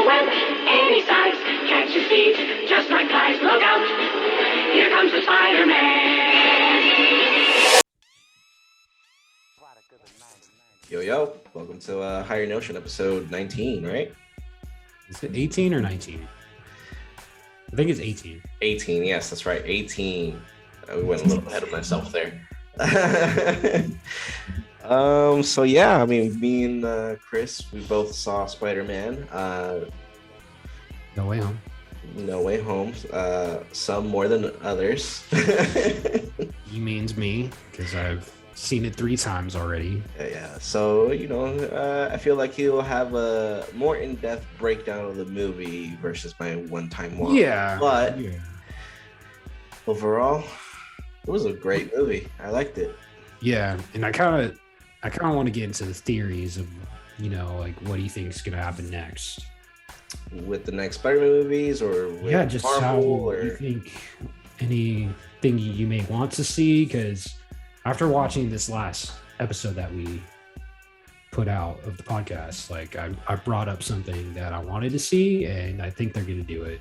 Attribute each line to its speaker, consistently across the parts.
Speaker 1: a web, any size, catch his feet, just like flies. Look out, here comes the Spider-Man.
Speaker 2: Yo, welcome to Higher Notion, episode 19, right?
Speaker 3: Is it 18 or 19? I think it's 18.
Speaker 2: 18, yes, that's right, 18. We went a little ahead of myself there. So yeah, I mean, me and Chris, we both saw Spider-Man.
Speaker 3: No Way Home.
Speaker 2: No Way Home. Some more than others.
Speaker 3: He means me, because I've seen it 3 times already.
Speaker 2: Yeah. So, I feel like he'll have a more in-depth breakdown of the movie versus my one-time watch.
Speaker 3: Yeah.
Speaker 2: But overall, it was a great movie. I liked it.
Speaker 3: Yeah, and I kind of want to get into the theories of, like, what do you think is going to happen next?
Speaker 2: With the next Spider-Man movies, or with
Speaker 3: just
Speaker 2: Marvel,
Speaker 3: how
Speaker 2: or
Speaker 3: you think anything you may want to see, because after watching this last episode that we put out of the podcast, like I brought up something that I wanted to see, and I think they're going to do it.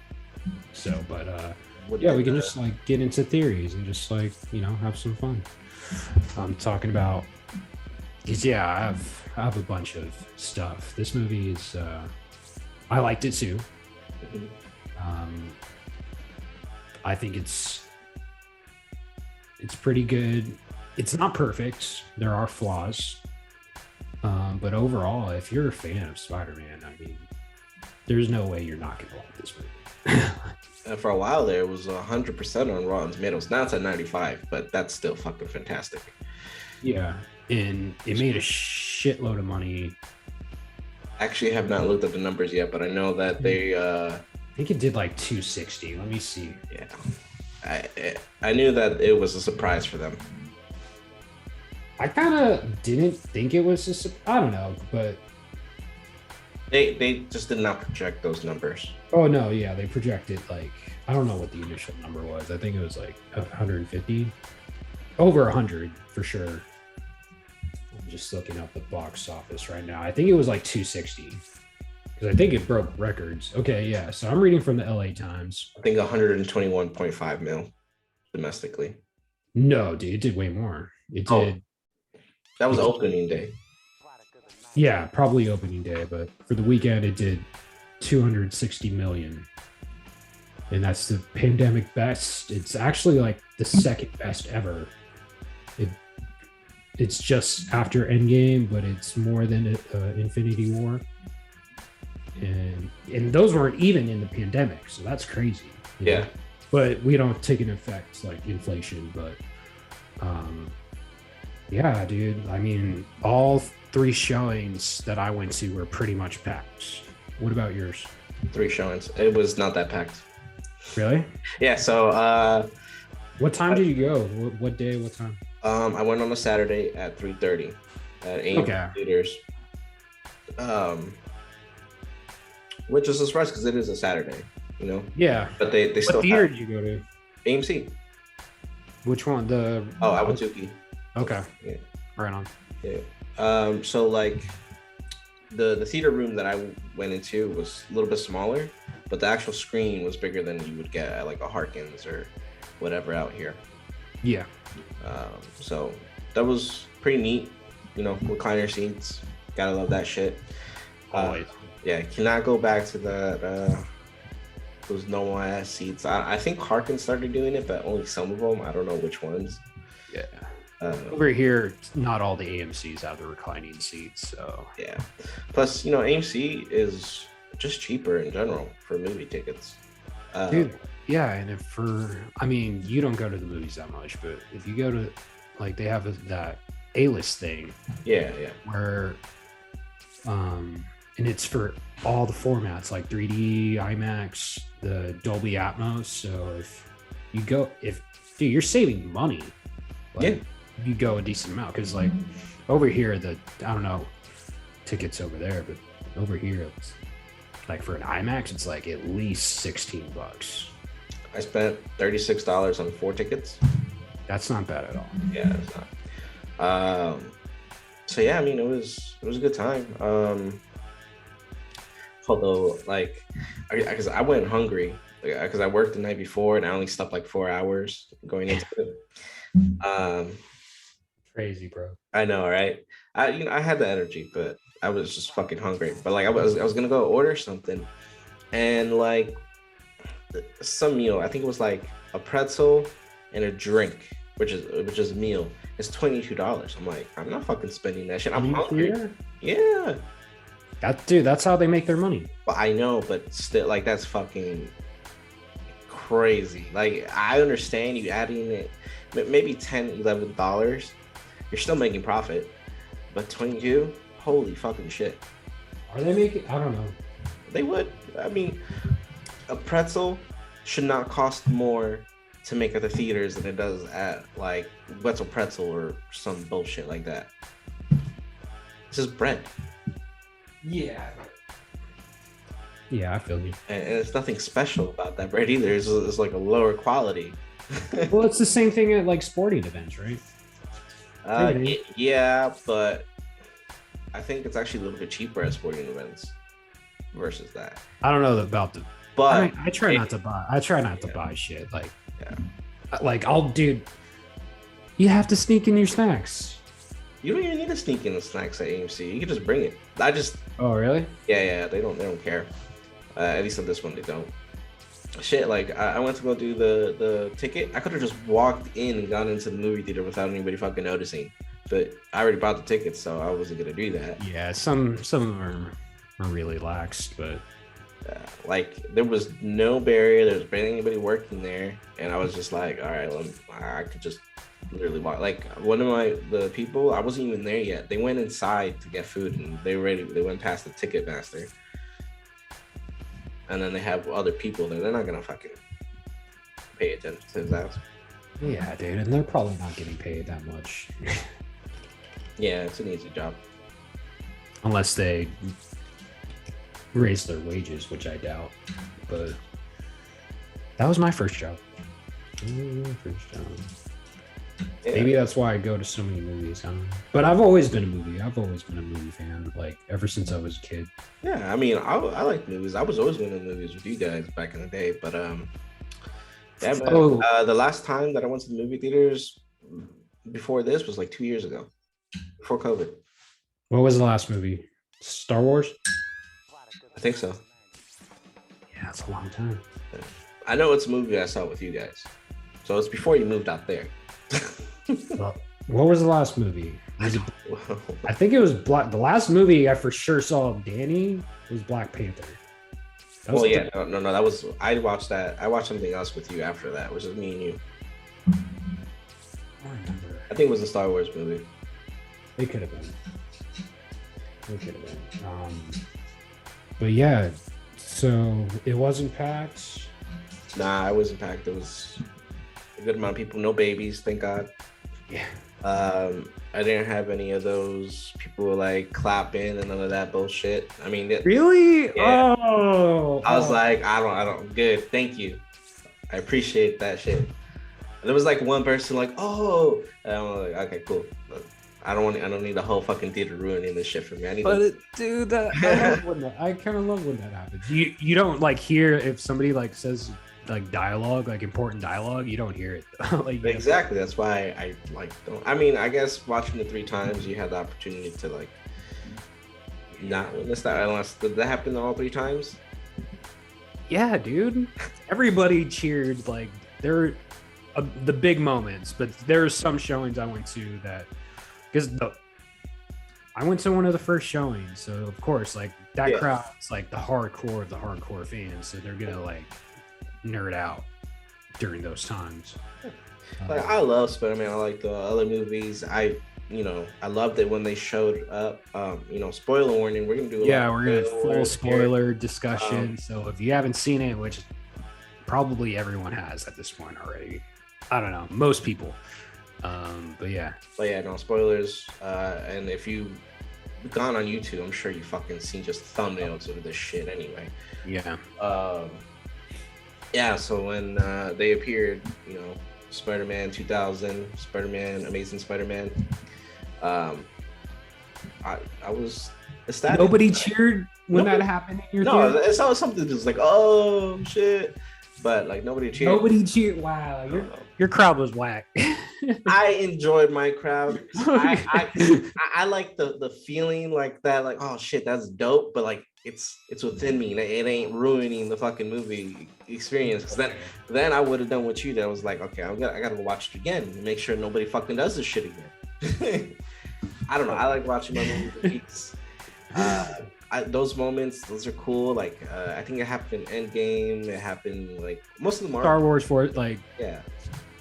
Speaker 3: So, but we can just like get into theories and just like, have some fun. I'm talking about, because I have a bunch of stuff. This movie is, I liked it too. I think it's pretty good. It's not perfect. There are flaws. But overall, if you're a fan of Spider-Man, I mean, there's no way you're not going to like this movie.
Speaker 2: And for a while there, it was 100% on Rotten Tomatoes. Now it's at 95, but that's still fucking fantastic.
Speaker 3: Yeah, and it made a shitload of money.
Speaker 2: Actually, I have not looked at the numbers yet, but I know that they...
Speaker 3: I think it did like 260. Let me see.
Speaker 2: Yeah. I knew that it was a surprise for them.
Speaker 3: I kind of didn't think it was I don't know, but...
Speaker 2: They just did not project those numbers.
Speaker 3: Oh, no, yeah, they projected, like, I don't know what the initial number was. I think it was, like, 150. Over 100, for sure. I'm just looking up the box office right now. I think it was, like, 260. Because I think it broke records. Okay, yeah, so I'm reading from the LA Times.
Speaker 2: I think 121.5 mil domestically.
Speaker 3: No, dude, it did way more. It did.
Speaker 2: That was opening day.
Speaker 3: Yeah, probably opening day, but for the weekend it did 260 million. And that's the pandemic best. It's actually like the second best ever. It's just after Endgame, but it's more than Infinity War. And those weren't even in the pandemic, so that's crazy.
Speaker 2: Yeah.
Speaker 3: But we don't take an effect like inflation, but yeah, dude. I mean, all 3 showings that I went to were pretty much packed. What about yours?
Speaker 2: 3 showings. It was not that packed.
Speaker 3: Really?
Speaker 2: Yeah, so
Speaker 3: what time did you go? What day, what time?
Speaker 2: I went on a Saturday at 3:30 at AMC Theaters. Which is a surprise because it is a Saturday,
Speaker 3: Yeah.
Speaker 2: But they still
Speaker 3: What theater did you go to?
Speaker 2: AMC.
Speaker 3: Which one?
Speaker 2: Awatuki.
Speaker 3: Okay.
Speaker 2: Yeah.
Speaker 3: Right on.
Speaker 2: Yeah. So like the theater room that I went into was a little bit smaller, but the actual screen was bigger than you would get at like a Harkins or whatever out here.
Speaker 3: Yeah.
Speaker 2: So that was pretty neat, recliner seats. Gotta love that shit.
Speaker 3: Always.
Speaker 2: Yeah, cannot go back to those normal ass seats. I think Harkins started doing it, but only some of them. I don't know which ones.
Speaker 3: Yeah. Over here, not all the AMCs have the reclining seats, so
Speaker 2: yeah. Plus, AMC is just cheaper in general for movie tickets.
Speaker 3: Dude, yeah, and you don't go to the movies that much, but if you go to, like, they have that A-list thing.
Speaker 2: Yeah.
Speaker 3: Where, and it's for all the formats, like 3D, IMAX, the Dolby Atmos. So dude, you're saving money. Like, you go a decent amount, because like over here, I don't know tickets over there, but over here, it's like for an IMAX, it's like at least $16.
Speaker 2: I spent $36 on 4 tickets.
Speaker 3: That's not bad at all.
Speaker 2: Yeah, it's not. So yeah, I mean, it was a good time. Although, like, because I went hungry, because I worked the night before and I only slept like 4 hours going into it.
Speaker 3: Crazy, bro.
Speaker 2: I know, right? I had the energy, but I was just fucking hungry. But like, I was gonna go order something, and like, some meal. I think it was like a pretzel and a drink, which is a meal. It's $22. I'm like, I'm not fucking spending that shit. I'm hungry. Yeah.
Speaker 3: That's how they make their money.
Speaker 2: But I know, but still, like, that's fucking crazy. Like, I understand you adding it, maybe $10, $11. You're still making profit, but 22, holy fucking shit.
Speaker 3: Are they making? I don't know.
Speaker 2: They would. I mean, a pretzel should not cost more to make at the theaters than it does at like Wetzel Pretzel or some bullshit like that. It's just bread.
Speaker 3: Yeah. Yeah, I feel you.
Speaker 2: And it's nothing special about that bread either. It's like a lower quality.
Speaker 3: Well, it's the same thing at like sporting events, right?
Speaker 2: Yeah, but I think it's actually a little bit cheaper at sporting events versus that.
Speaker 3: I don't know about the.
Speaker 2: But
Speaker 3: I try not to buy. I try not to buy shit like.
Speaker 2: Yeah.
Speaker 3: Like dude. You have to sneak in your snacks.
Speaker 2: You don't even need to sneak in the snacks at AMC. You can just bring it.
Speaker 3: Oh really?
Speaker 2: Yeah. They don't care. At least on this one, they don't. Shit, like I went to go do the ticket. I could have just walked in and gone into the movie theater without anybody fucking noticing. But I already bought the tickets, so I wasn't gonna do that.
Speaker 3: Yeah, some of them are really lax, but
Speaker 2: like there was no barrier. There was barely anybody working there, and I was just like, all right, well, I could just literally walk. Like one of the people, I wasn't even there yet. They went inside to get food, and they went past the ticket master. And then they have other people there. They're not gonna fucking pay attention to his ass.
Speaker 3: Yeah, dude, and they're probably not getting paid that much.
Speaker 2: Yeah, it's an easy job.
Speaker 3: Unless they raise their wages, which I doubt. But that was my first job.
Speaker 2: Yeah.
Speaker 3: Maybe that's why I go to so many movies. I don't know. But I've always been a movie fan, like ever since I was a kid.
Speaker 2: Yeah, I mean, I like movies. I was always going to movies with you guys back in the day, but yeah, man. The last time that I went to the movie theaters before this was like 2 years ago, before COVID.
Speaker 3: What was the last movie? Star Wars?
Speaker 2: I think so.
Speaker 3: Yeah, that's a long time.
Speaker 2: I know it's a movie I saw with you guys, so it's before you moved out there.
Speaker 3: Well, what was the last movie? I think it was Black. The last movie I for sure saw of Danny was Black Panther.
Speaker 2: No. That was I watched that. I watched something else with you after that, which was me and you.
Speaker 3: I don't remember.
Speaker 2: I think it was a Star Wars movie.
Speaker 3: It could have been. But yeah, so it wasn't packed.
Speaker 2: Nah, I wasn't packed. It was a good amount of people, no babies, thank God.
Speaker 3: Yeah.
Speaker 2: I didn't have any of those people like clapping and none of that bullshit. I mean,
Speaker 3: Really?
Speaker 2: Yeah.
Speaker 3: Oh.
Speaker 2: I was like, I don't. Good, thank you. I appreciate that shit. And there was like one person like, oh, and I'm like, okay, cool. I don't need the whole fucking theater ruining this shit for me. I
Speaker 3: kind of love when that happens. You don't like hear if somebody like says like dialogue, like important dialogue, you don't hear it. Like
Speaker 2: exactly. That's why I like don't. I mean, I guess watching it 3 times, you had the opportunity to like not witness that. Unless did that happen all 3 times?
Speaker 3: Yeah, dude. Everybody cheered. Like there, the big moments. But there are some showings I went to that because I went to one of the first showings, so of course, like that crowd's like the hardcore of the hardcore fans, so they're gonna like nerd out during those times.
Speaker 2: Like I love Spider-Man. I like the other movies. I loved it when they showed up. Spoiler warning, we're gonna do
Speaker 3: we're gonna full spoiler discussion. So if you haven't seen it, which probably everyone has at this point already, I don't know, most people. But yeah, no spoilers. And if you've gone on YouTube, I'm sure you fucking seen just thumbnails of this shit anyway. Yeah.
Speaker 2: Yeah, so when they appeared, Spider-Man 2000, Spider-Man, Amazing Spider-Man, I was ecstatic.
Speaker 3: Nobody cheered when
Speaker 2: Nobody-
Speaker 3: that happened in your
Speaker 2: No,
Speaker 3: theater?
Speaker 2: it's not something that's like, oh shit, but like nobody cheered.
Speaker 3: Nobody cheered. Wow, your crowd was whack.
Speaker 2: I enjoyed my crowd. I like the feeling like that, like, oh shit, that's dope, but like it's within me. It ain't ruining the fucking movie experience. Because then I would have done what you did. I was like, okay, I gotta go watch it again and make sure nobody fucking does this shit again. I don't know. I like watching my movies repeats. Those moments, those are cool. Like I think it happened in Endgame. It happened like most of the Marvel.
Speaker 3: Star Wars for like
Speaker 2: Yeah.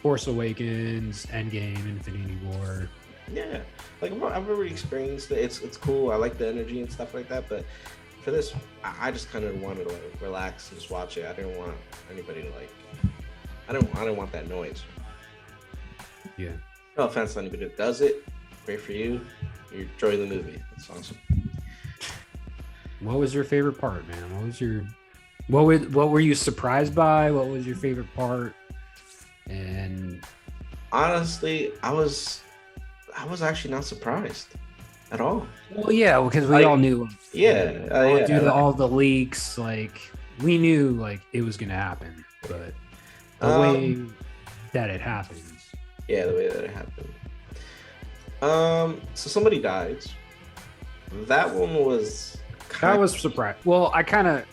Speaker 3: Force Awakens, Endgame, Infinity War.
Speaker 2: Yeah, like I've already experienced it. It's cool. I like the energy and stuff like that. But for this, I just kind of wanted to like relax and just watch it. I didn't want anybody to like. I don't want that noise.
Speaker 3: Yeah.
Speaker 2: No offense to anybody that does it. Great for you. You're enjoying the movie. That's awesome.
Speaker 3: What was your favorite part, man? What were you surprised by? What was your favorite part? And
Speaker 2: honestly, I was actually not surprised at all.
Speaker 3: Well, yeah, because we all knew.
Speaker 2: Yeah,
Speaker 3: Due to all the leaks, like we knew like it was gonna happen, but the way that it happens.
Speaker 2: Yeah, the way that it happened. So somebody died. That one was.
Speaker 3: That was surprise. Well, I kind of.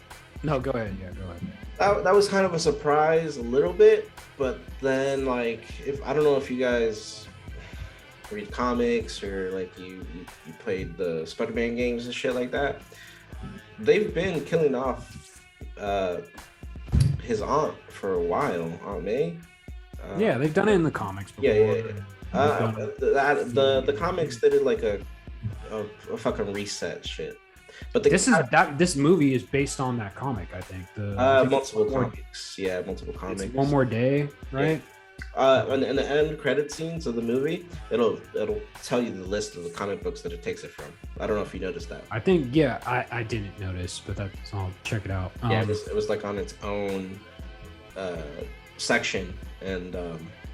Speaker 3: No, go ahead. Yeah, go ahead.
Speaker 2: That was kind of a surprise, a little bit, but then like if I don't know if you guys read comics or like you played the Spider-Man games and shit like that. They've been killing off his aunt for a while, Aunt May.
Speaker 3: Yeah, they've done it in the comics before.
Speaker 2: Yeah. The comics they did like a fucking reset shit. But
Speaker 3: this movie is based on that comic, I think.
Speaker 2: Multiple comics. Yeah, multiple comics.
Speaker 3: It's One More Day, right?
Speaker 2: Yeah. In the end credit scenes of the movie, it'll tell you the list of the comic books that it takes it from. I don't know if you noticed that.
Speaker 3: I think I didn't notice, but I'll check it out.
Speaker 2: Yeah, it was like on its own section, and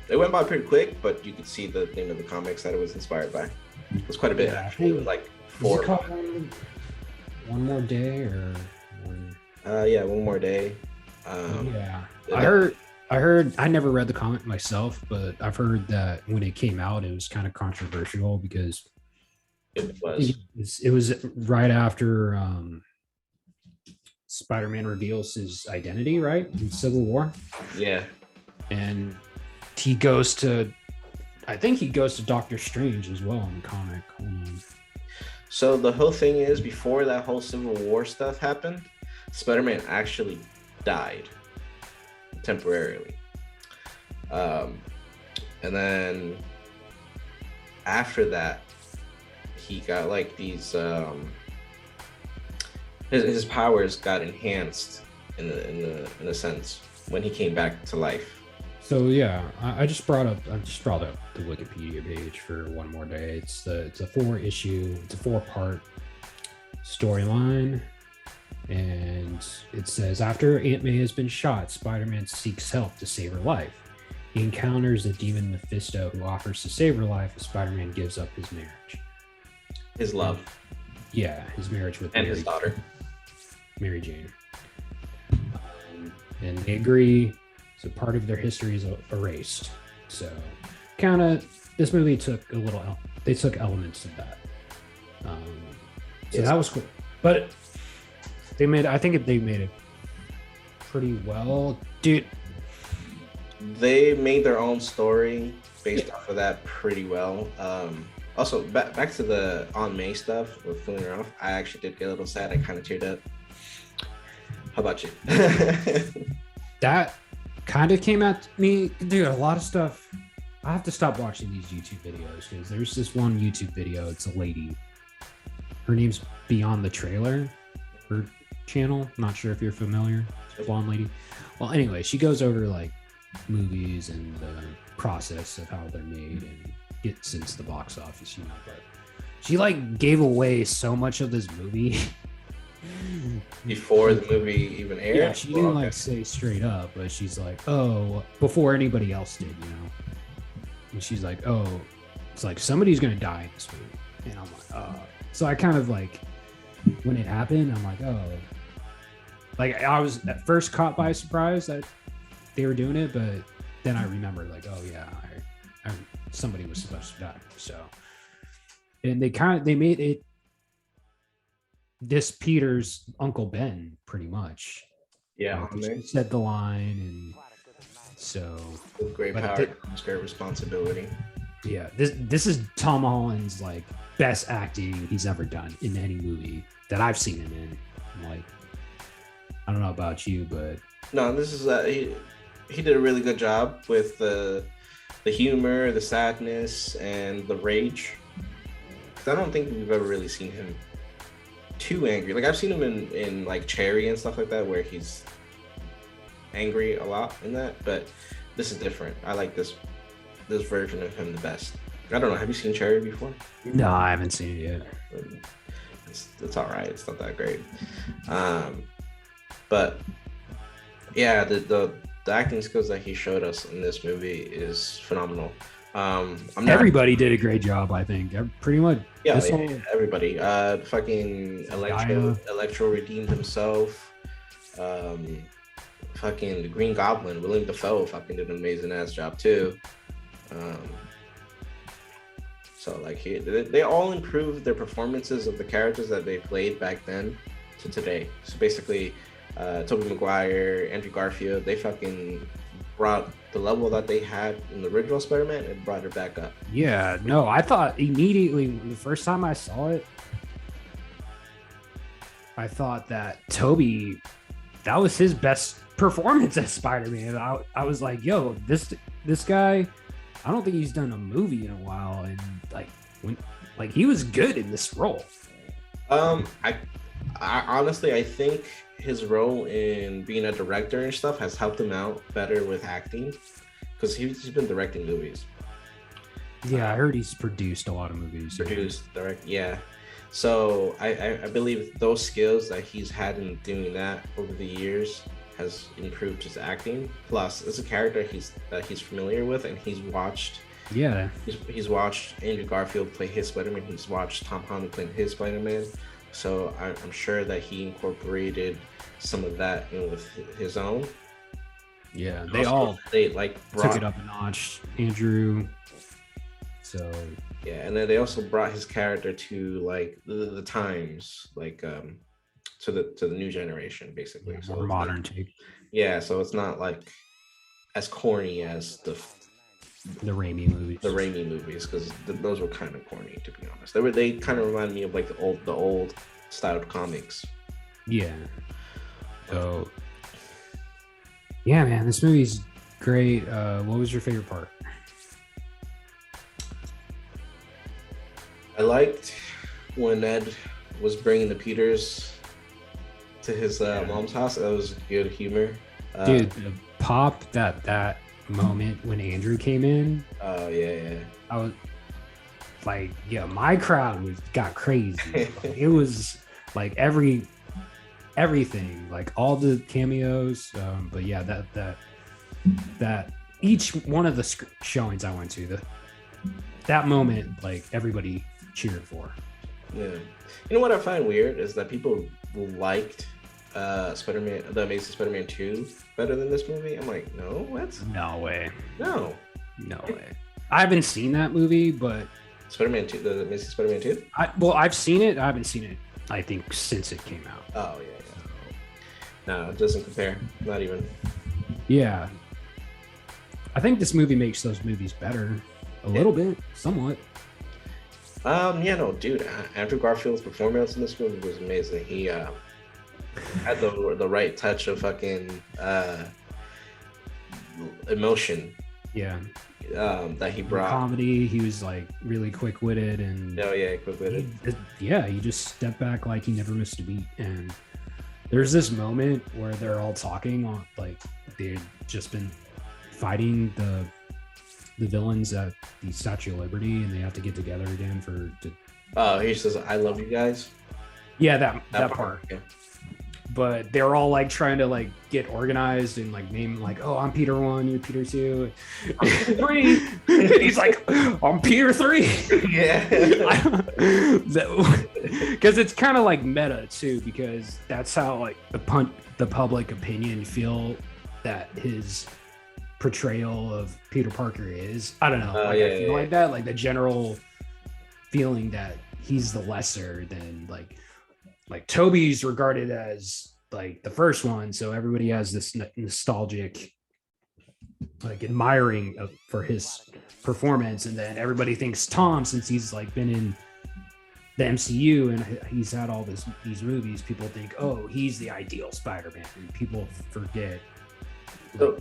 Speaker 2: it went by pretty quick, but you could see the name of the comics that it was inspired by. It was quite a bit actually. It was like 4.
Speaker 3: One More Day or one?
Speaker 2: Yeah, One More Day.
Speaker 3: Yeah, I heard. I never read the comic myself, but I've heard that when it came out, it was kind of controversial because it was right after Spider-Man reveals his identity, right, in Civil War.
Speaker 2: Yeah,
Speaker 3: and he goes to, I think he goes to Doctor Strange as well in the comic.
Speaker 2: So the whole thing is, before that whole Civil War stuff happened, Spider-Man actually died temporarily. And then after that, he got like these his powers got enhanced in a sense when he came back to life.
Speaker 3: So yeah, I just brought up the Wikipedia page for One More Day. It's a 4-part storyline, and it says after Aunt May has been shot, Spider-Man seeks help to save her life. He encounters the demon Mephisto, who offers to save her life if Spider-Man gives up his marriage.
Speaker 2: His love.
Speaker 3: Yeah, his marriage with
Speaker 2: his daughter,
Speaker 3: Mary Jane. And they agree. So part of their history is erased. So kind of this movie took elements of that. So that was cool. But they made it pretty well. Dude.
Speaker 2: They made their own story based off of that pretty well. Also, back to the Aunt May stuff with filling her off, I actually did get a little sad. I kind of teared up. How about you?
Speaker 3: That kind of came at me, dude. A lot of stuff. I have to stop watching these YouTube videos because there's this one YouTube video. It's a lady. Her name's Beyond the Trailer. Her channel. Not sure if you're familiar. Blonde lady. Well, anyway, she goes over like movies and the process of how they're made and gets into the box office, you know. But she like gave away so much of this movie.
Speaker 2: Before the movie even aired?
Speaker 3: Yeah, she didn't like say straight up, but she's like, oh, before anybody else did, you know. And she's like, oh, it's like somebody's gonna die in this movie. And I'm like, oh. So I kind of like when it happened, I'm like, oh, like I was at first caught by surprise that they were doing it, but then I remembered like, oh yeah, somebody was supposed to die. So, and they made it this Peter's Uncle Ben pretty much.
Speaker 2: Yeah,
Speaker 3: He said the line, and so
Speaker 2: with great power comes great responsibility.
Speaker 3: Yeah, this is Tom Holland's like best acting he's ever done in any movie that I've seen him in. I'm like, I don't know about you, but
Speaker 2: no, this is he did a really good job with the humor, the sadness, and the rage. I don't think we've ever really seen him too angry. Like I've seen him in like Cherry and stuff like that, where he's angry a lot in that. But this is different. I like this version of him the best. I don't know. Have you seen Cherry before?
Speaker 3: No, I haven't seen it yet.
Speaker 2: It's all right. It's not that great. But yeah, the acting skills that he showed us in this movie is phenomenal.
Speaker 3: Everybody did a great job, I think. Pretty much.
Speaker 2: Yeah, everybody. Fucking Electro redeemed himself. Fucking the Green Goblin, William Dafoe, fucking did an amazing ass job too. So like they all improved their performances of the characters that they played back then to today. So basically, Tobey Maguire, Andrew Garfield, they fucking brought the level that they had in the original Spider-Man and brought it back up.
Speaker 3: Yeah, no, I thought immediately the first time I saw it, I thought that Tobey, that was his best performance as Spider-Man. I was like, yo, this guy, I don't think he's done a movie in a while, and like he was good in this role.
Speaker 2: I honestly, I think his role in being a director and stuff has helped him out better with acting, because he's been directing movies.
Speaker 3: Yeah, I heard he's produced a lot of movies.
Speaker 2: Direct, yeah. So I believe those skills that he's had in doing that over the years has improved his acting. Plus, it's a character that he's familiar with, and he's watched.
Speaker 3: Yeah.
Speaker 2: He's watched Andrew Garfield play his Spider-Man. He's watched Tom Holland play his Spider-Man. So I'm sure that he incorporated some of that in with his own.
Speaker 3: Yeah,
Speaker 2: they
Speaker 3: took it up a notch. Andrew. So
Speaker 2: yeah, and then they also brought his character to like the times, like to the new generation, basically.
Speaker 3: Yeah, more modern take.
Speaker 2: Yeah, so it's not like as corny as the
Speaker 3: Raimi movies.
Speaker 2: The Raimi movies, because those were kind of corny, to be honest. They kind of remind me of like the old styled comics.
Speaker 3: Yeah. So yeah, man, this movie's great. What was your favorite part?
Speaker 2: I liked when Ned was bringing the Peters to his mom's house. That was good humor.
Speaker 3: Dude, the pop that moment when Andrew came in.
Speaker 2: Oh yeah.
Speaker 3: I was like, yeah, my crowd got crazy. It was like everything, like all the cameos. But yeah, that each one of the showings I went to, that moment, like everybody cheered for.
Speaker 2: Yeah. You know what I find weird is that people liked Spider-Man, the Amazing Spider-Man 2 better than this movie. I'm like, no, what?
Speaker 3: No way.
Speaker 2: No
Speaker 3: way. I haven't seen that movie, but
Speaker 2: Spider-Man 2, the Amazing Spider-Man 2?
Speaker 3: I've seen it. I haven't seen it, I think, since it came out.
Speaker 2: Oh, yeah. No, it doesn't compare. Not even.
Speaker 3: Yeah. I think this movie makes those movies better. A little bit, somewhat.
Speaker 2: Yeah, no, dude. Andrew Garfield's performance in this movie was amazing. He had the right touch of fucking emotion.
Speaker 3: Yeah.
Speaker 2: That he brought.
Speaker 3: Comedy. He was like really quick-witted and.
Speaker 2: Oh yeah, quick-witted.
Speaker 3: He just stepped back like he never missed a beat. And there's this moment where they're all talking on, like they'd just been fighting the villains at the Statue of Liberty, and they have to get together again
Speaker 2: he says, "I love you guys."
Speaker 3: Yeah, that part.
Speaker 2: Yeah.
Speaker 3: but they're all like trying to like get organized and like name like, oh, I'm Peter 1, you're Peter 2, I'm Peter 3. He's like, I'm Peter 3.
Speaker 2: Yeah.
Speaker 3: Because it's kind of like meta too, because that's how like the public opinion feel that his portrayal of Peter Parker is. I don't know. I feel like that, like the general feeling that he's the lesser than like Toby's regarded as like the first one, so everybody has this nostalgic like admiring for his performance, and then everybody thinks Tom, since he's like been in the MCU and he's had all these movies, people think, oh, he's the ideal Spider-Man, and people forget like,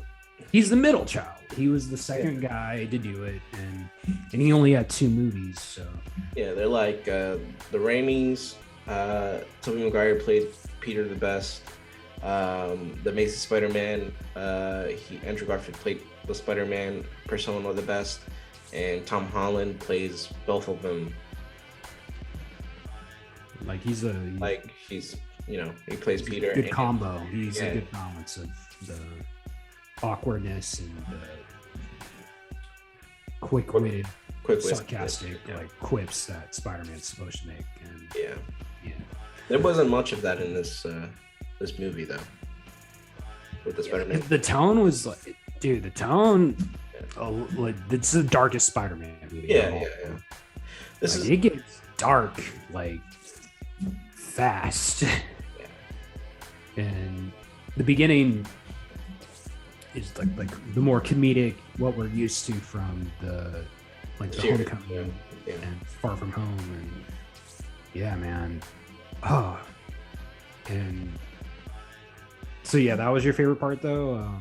Speaker 3: he's the middle child. He was the second guy to do it, and he only had 2 movies. So
Speaker 2: yeah, they're like the Raimis. Tobey Maguire played Peter the best. The Amazing Spider-Man, Andrew Garfield played the Spider-Man persona the best, and Tom Holland plays both of them.
Speaker 3: Like he's
Speaker 2: he plays Peter.
Speaker 3: Good combo. He's a good balance of the awkwardness and the quick-witted, sarcastic like quips that Spider-Man's supposed to make. And
Speaker 2: yeah, there wasn't much of that in this movie though. With the Spider-Man,
Speaker 3: the tone was like, dude, like it's the darkest Spider-Man movie.
Speaker 2: Yeah.
Speaker 3: It gets dark like fast. And the beginning is like the more comedic, what we're used to from the Homecoming and Far From Home, and yeah, man. And so yeah, that was your favorite part though.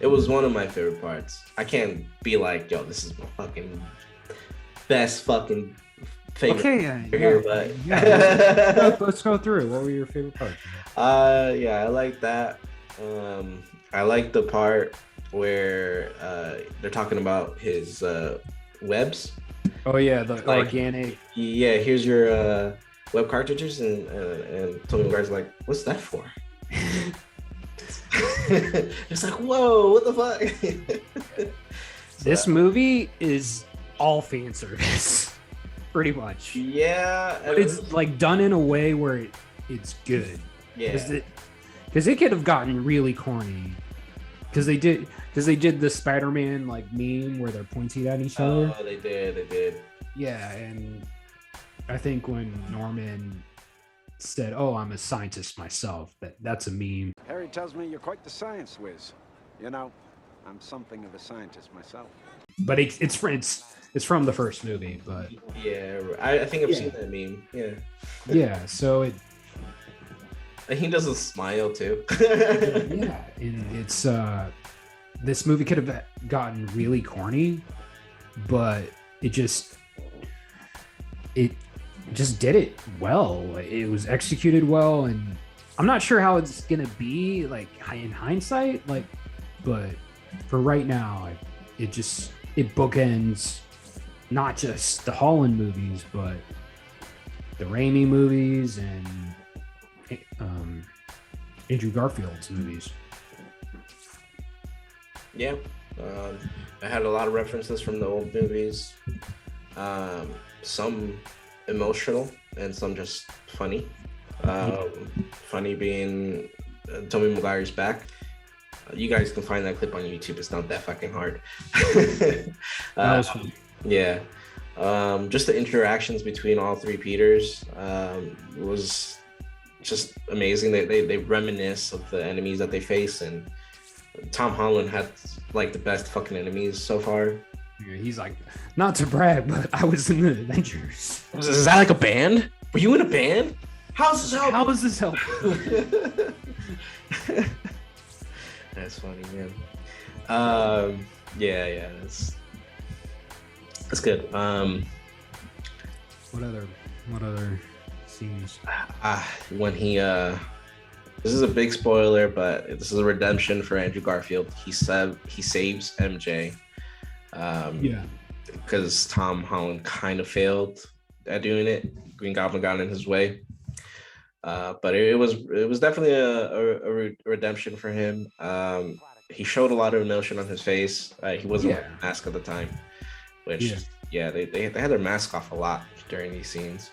Speaker 2: It was one of my favorite parts. I can't be like, yo, this is my fucking best fucking favorite.
Speaker 3: Okay, yeah. Let's go through. What were your favorite parts?
Speaker 2: I like that. I like the part where they're talking about his webs.
Speaker 3: Oh yeah, the organic.
Speaker 2: Yeah, here's your web cartridges, and Tobey Maguire's like, what's that for? It's like, whoa, what the fuck?
Speaker 3: This movie is all fan service, pretty much.
Speaker 2: Yeah,
Speaker 3: but it's like done in a way where it's good.
Speaker 2: Yeah,
Speaker 3: because it could have gotten really corny. Because they did the Spider-Man like meme where they're pointing at each other.
Speaker 2: Oh, they did.
Speaker 3: Yeah, and I think when Norman said, "Oh, I'm a scientist myself," that's a meme.
Speaker 4: Harry tells me you're quite the science whiz. You know, I'm something of a scientist myself.
Speaker 3: But it's from the first movie, but
Speaker 2: yeah, I think I've seen that meme. Yeah.
Speaker 3: Yeah, so
Speaker 2: he does a smile too.
Speaker 3: Yeah, and it's this movie could have gotten really corny, but it just did it well. It was executed well, and I'm not sure how it's gonna be like in hindsight, like, but for right now, it bookends not just the Holland movies, but the Raimi movies and Andrew Garfield's movies.
Speaker 2: Yeah, I had a lot of references from the old movies. Some emotional and some just funny. Funny being Tobey Maguire's back. You guys can find that clip on YouTube. It's not that fucking hard.
Speaker 3: That was funny.
Speaker 2: Yeah. Just the interactions between all 3 Peters was just amazing. They reminisce of the enemies that they face, and Tom Holland had like the best fucking enemies so far.
Speaker 3: Yeah, he's like, not to brag, but I was in the Avengers.
Speaker 2: Is that like a band? Were you in a band? How does this help? That's funny, man. Yeah, that's good.
Speaker 3: What other scenes?
Speaker 2: When he this is a big spoiler, but this is a redemption for Andrew Garfield. He saves MJ. Because Tom Holland kind of failed at doing it. Green Goblin got in his way. But it was definitely a redemption for him. He showed a lot of emotion on his face. He wasn't wearing a mask at the time, which they had their mask off a lot during these scenes.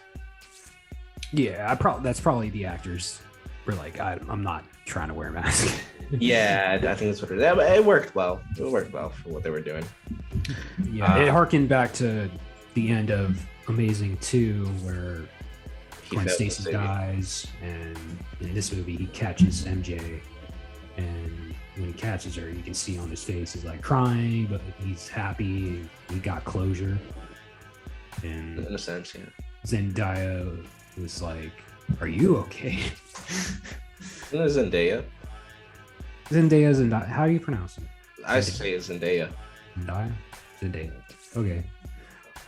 Speaker 3: Yeah, that's probably the actors were like, I'm not trying to wear a mask.
Speaker 2: Yeah, I think that's what it is. It worked well. It worked well for what they were doing.
Speaker 3: Yeah, it harkened back to the end of Amazing 2, where Gwen Stacy dies, and in this movie he catches MJ, and when he catches her, you can see on his face he's like crying, but he's happy. He got closure. And
Speaker 2: in a sense, yeah.
Speaker 3: Zendaya was like, "Are you okay?"
Speaker 2: Zendaya.
Speaker 3: Zendaya. How do you pronounce it?
Speaker 2: I say it's Zendaya.
Speaker 3: Zendaya. Okay.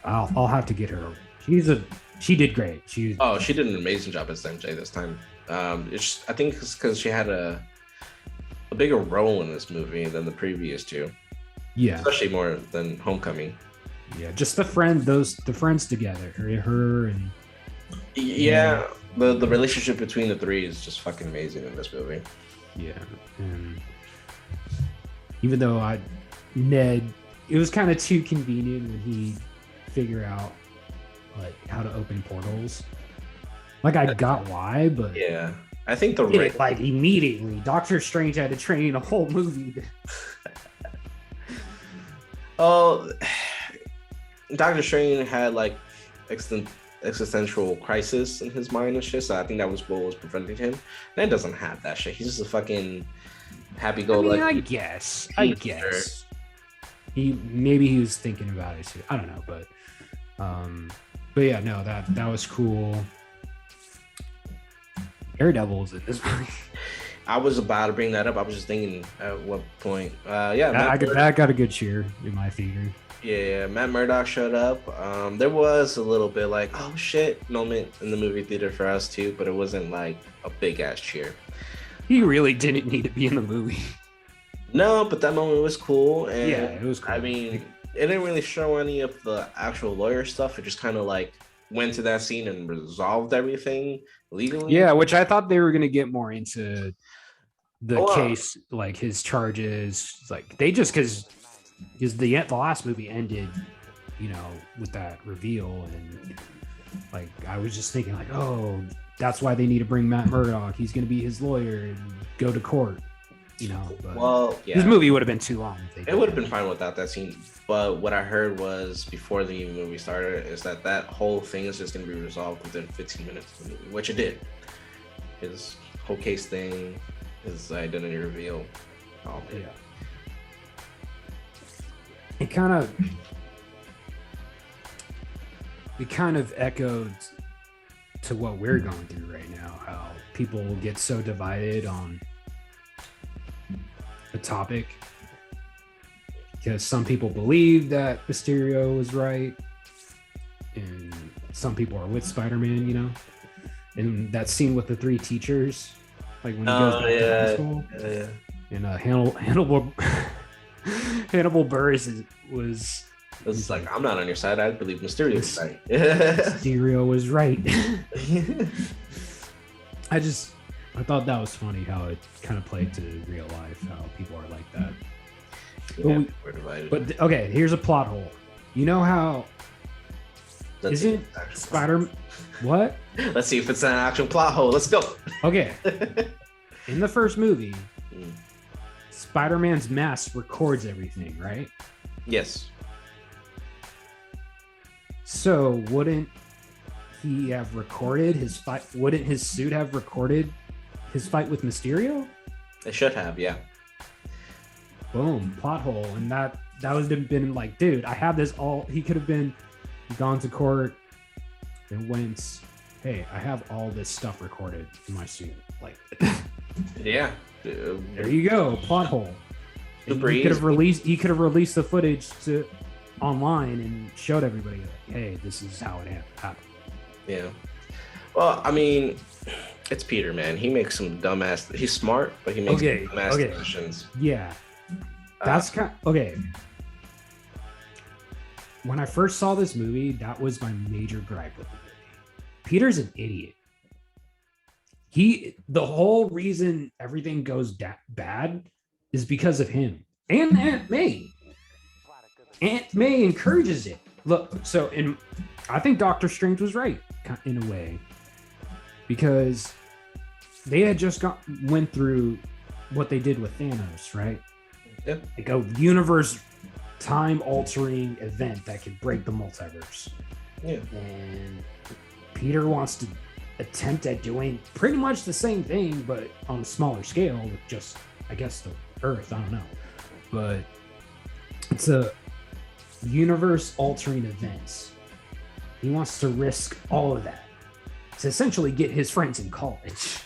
Speaker 3: I'll have to get her. She did great. She
Speaker 2: did an amazing job as MJ this time. I think it's because she had a bigger role in this movie than the previous two.
Speaker 3: Yeah.
Speaker 2: Especially more than Homecoming.
Speaker 3: Yeah, just the friends together. Her and
Speaker 2: yeah, the relationship between the three is just fucking amazing in this movie.
Speaker 3: Yeah, and even though Ned, it was kind of too convenient when he figured out like how to open portals. Like I got why, but
Speaker 2: yeah, I think
Speaker 3: like immediately. Doctor Strange had to train a whole movie.
Speaker 2: Oh, Doctor Strange had like existential crisis in his mind and shit, so I think that was what was preventing him. Ned doesn't have that shit. He's just a fucking happy-go-lucky.
Speaker 3: I guess. He was thinking about it too. I don't know, but yeah, no, that was cool. Daredevil's in this movie.
Speaker 2: I was about to bring that up. I was just thinking at what point.
Speaker 3: That got a good cheer in my theater.
Speaker 2: Yeah, Matt Murdock showed up. There was a little bit like, oh shit moment in the movie theater for us too, but it wasn't like a big ass cheer.
Speaker 3: He really didn't need to be in the movie.
Speaker 2: No, but that moment was cool. And
Speaker 3: yeah, it was cool.
Speaker 2: I mean, it didn't really show any of the actual lawyer stuff. It just kind of like went to that scene and resolved everything legally.
Speaker 3: Yeah, which I thought they were gonna get more into the case, like his charges. Like they just because the last movie ended, with that reveal, and like I was just thinking like, oh, that's why they need to bring Matt Murdock. He's gonna be his lawyer and go to court. But
Speaker 2: well, yeah.
Speaker 3: This movie would have been too long.
Speaker 2: It would have been fine without that scene. But what I heard was before the movie started is that whole thing is just going to be resolved within 15 minutes of the movie, which it did. His whole case thing, his identity reveal, all that.
Speaker 3: Yeah. It kind of echoed to what we're going through right now, how people get so divided on a topic because some people believe that Mysterio was right and some people are with Spider-Man, and that scene with the three teachers, like when he goes back to high school, and Hannibal Buress was
Speaker 2: like, I'm not on your side. I believe Mysterio was right.
Speaker 3: Mysterio was right. I thought that was funny how it kind of played to real life, how people are like that.
Speaker 2: Yeah, we're divided.
Speaker 3: But okay, here's a plot hole. You know how isn't Spider what?
Speaker 2: Let's see if it's an actual plot hole. Let's go.
Speaker 3: Okay. In the first movie, Spider-Man's mask records everything, right?
Speaker 2: Yes.
Speaker 3: So wouldn't he have recorded his fight? Wouldn't his suit have recorded his fight with Mysterio?
Speaker 2: It should have, yeah.
Speaker 3: Boom, plot hole. And that would have been like, dude, I have this all. He could have been gone to court and went, hey, I have all this stuff recorded in my suit. Like,
Speaker 2: yeah.
Speaker 3: There you go, plot hole. He could have released the footage online and showed everybody, like, hey, this is how it happened.
Speaker 2: Yeah. Well, I mean, it's Peter, man. He makes some dumbass. He's smart, but he makes some dumbass decisions.
Speaker 3: Yeah. That's okay. When I first saw this movie, that was my major gripe with the movie. Peter's an idiot. The whole reason everything goes bad is because of him and Aunt May. Aunt May encourages it. Look, I think Doctor Strange was right in a way, because they had just went through what they did with Thanos, right?
Speaker 2: Yeah.
Speaker 3: Like a universe time altering event that could break the multiverse.
Speaker 2: Yeah.
Speaker 3: And Peter wants to attempt at doing pretty much the same thing, but on a smaller scale with just, I guess, the Earth. I don't know. But it's a universe altering events. He wants to risk all of that to essentially get his friends in college.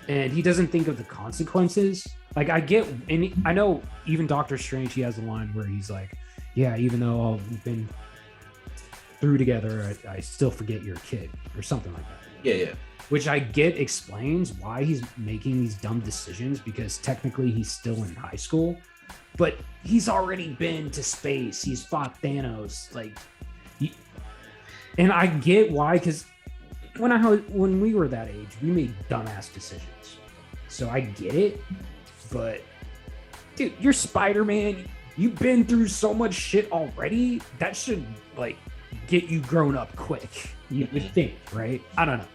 Speaker 3: And he doesn't think of the consequences. Like, I know even Doctor Strange, he has a line where he's like, yeah, even though we've been through together, I still forget you're a kid, or something like that.
Speaker 2: Yeah.
Speaker 3: Which I get explains why he's making these dumb decisions, because technically he's still in high school, but he's already been to space. He's fought Thanos. And I get why, because when we were that age, we made dumbass decisions. So I get it, but dude, you're Spider-Man. You've been through so much shit already. That should get you grown up quick. You would think, right? I don't know.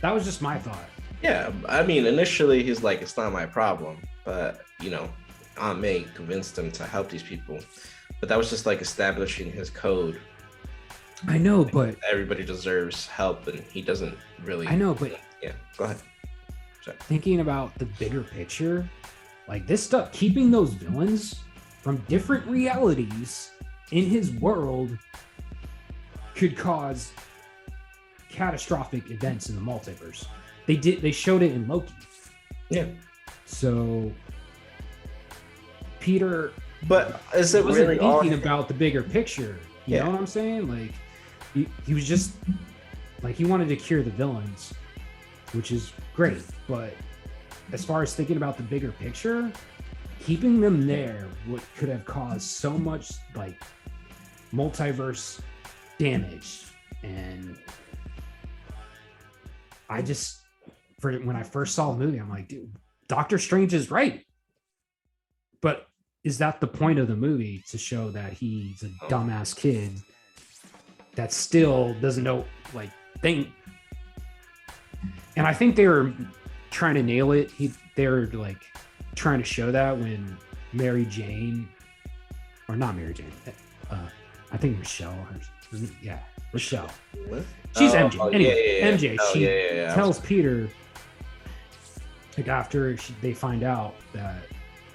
Speaker 3: That was just my thought.
Speaker 2: Yeah, I mean, initially he's like, it's not my problem, but Aunt May convinced him to help these people. But that was just like establishing his code.
Speaker 3: I know, but
Speaker 2: everybody deserves help, and he doesn't really.
Speaker 3: I know, but
Speaker 2: yeah, go ahead. Sorry.
Speaker 3: Thinking about the bigger picture, like this stuff, keeping those villains from different realities in his world could cause catastrophic events in the multiverse. They showed it in Loki.
Speaker 2: Yeah.
Speaker 3: So Peter,
Speaker 2: but is it
Speaker 3: wasn't
Speaker 2: really
Speaker 3: thinking about the bigger picture? You
Speaker 2: Yeah.
Speaker 3: know what I'm saying? Like he was just like, he wanted to cure the villains, which is great. But as far as thinking about the bigger picture, keeping them there could have caused so much multiverse damage. And I just, when I first saw the movie, I'm like, dude, Doctor Strange is right. But is that the point of the movie, to show that he's a dumbass kid that still doesn't know thing? And I think they were trying to nail it. They were trying to show that when Mary Jane, or not Mary Jane, I think Michelle. Yeah, Michelle.
Speaker 2: What?
Speaker 3: She's MJ. Anyway,
Speaker 2: yeah.
Speaker 3: MJ.
Speaker 2: Oh,
Speaker 3: she
Speaker 2: yeah.
Speaker 3: tells Peter, after they find out that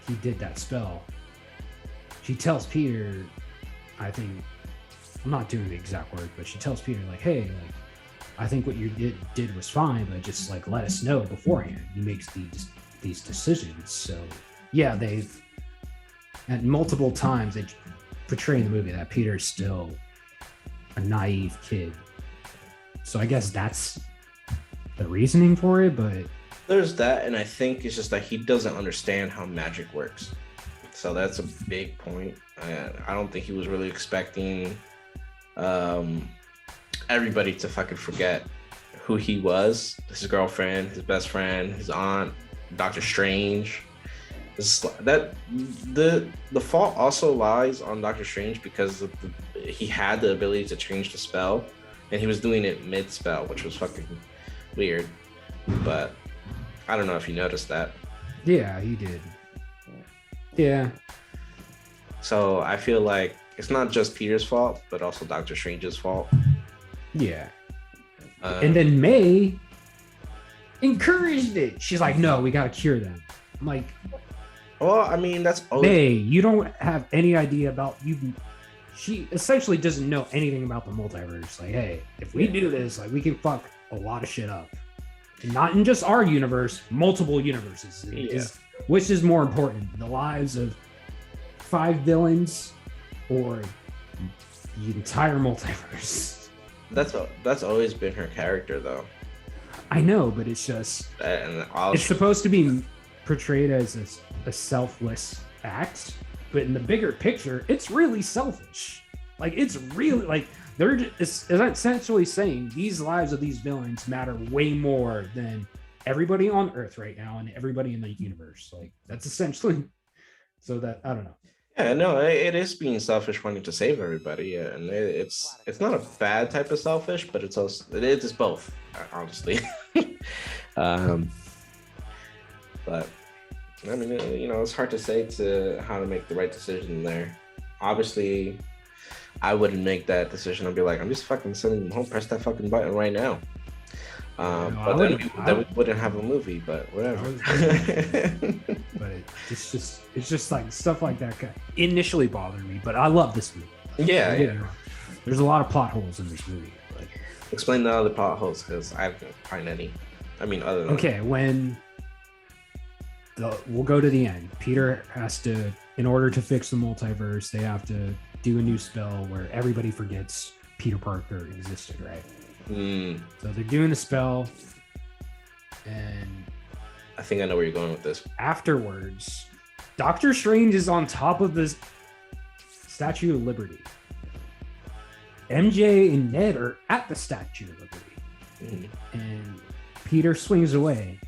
Speaker 3: he did that spell, she tells Peter, I think, I'm not doing the exact word, but she tells Peter hey, I think what you did was fine, but just let us know beforehand. He makes these decisions. So yeah, they've at multiple times they portray in the movie that Peter's still a naive kid. So I guess that's the reasoning for it, but
Speaker 2: there's that, and I think it's just that he doesn't understand how magic works. So that's a big point. I don't think he was really expecting everybody to fucking forget who he was, his girlfriend, his best friend, his aunt, Doctor Strange. That the fault also lies on Doctor Strange, because he had the ability to change the spell, and he was doing it mid-spell, which was fucking weird. But I don't know if you noticed that.
Speaker 3: Yeah, he did. Yeah.
Speaker 2: So I feel like it's not just Peter's fault, but also Doctor Strange's fault.
Speaker 3: Yeah. And then May encouraged it. She's like, no, we got to cure them. I'm like,
Speaker 2: well, I mean, that's always...
Speaker 3: May, you don't have any idea about you. She essentially doesn't know anything about the multiverse. Hey, if we do this, we can fuck a lot of shit up. And not in just our universe, multiple universes. Which is more important, the lives of 5 villains or the entire multiverse?
Speaker 2: That's always been her character, though.
Speaker 3: I know, but it's just it's supposed to be portrayed as a selfless act, but in the bigger picture, it's really selfish. It's really they're essentially saying these lives of these villains matter way more than everybody on Earth right now and everybody in the universe. Like that's essentially. So that I don't know.
Speaker 2: Yeah, no, it is being selfish wanting to save everybody. Yeah, and it's not a bad type of selfish, but it's also it is both, honestly. um, but I mean, it's hard to say to how to make the right decision there. Obviously, I wouldn't make that decision. I'd be like, I'm just fucking sending them home. Press that fucking button right now. But then we wouldn't have a movie. But whatever.
Speaker 3: But it's just like stuff like that initially bothered me. But I love this movie.
Speaker 2: Yeah.
Speaker 3: There's a lot of plot holes in this movie. But...
Speaker 2: Explain the other plot holes because I didn't find any. I mean, other than
Speaker 3: when we'll go to the end. Peter has to, in order to fix the multiverse, they have to do a new spell where everybody forgets Peter Parker existed, right? So they're doing the spell, and
Speaker 2: I think I know where you're going with this.
Speaker 3: Afterwards, Doctor Strange is on top of this Statue of Liberty. MJ and Ned are at the Statue of Liberty, and Peter swings away.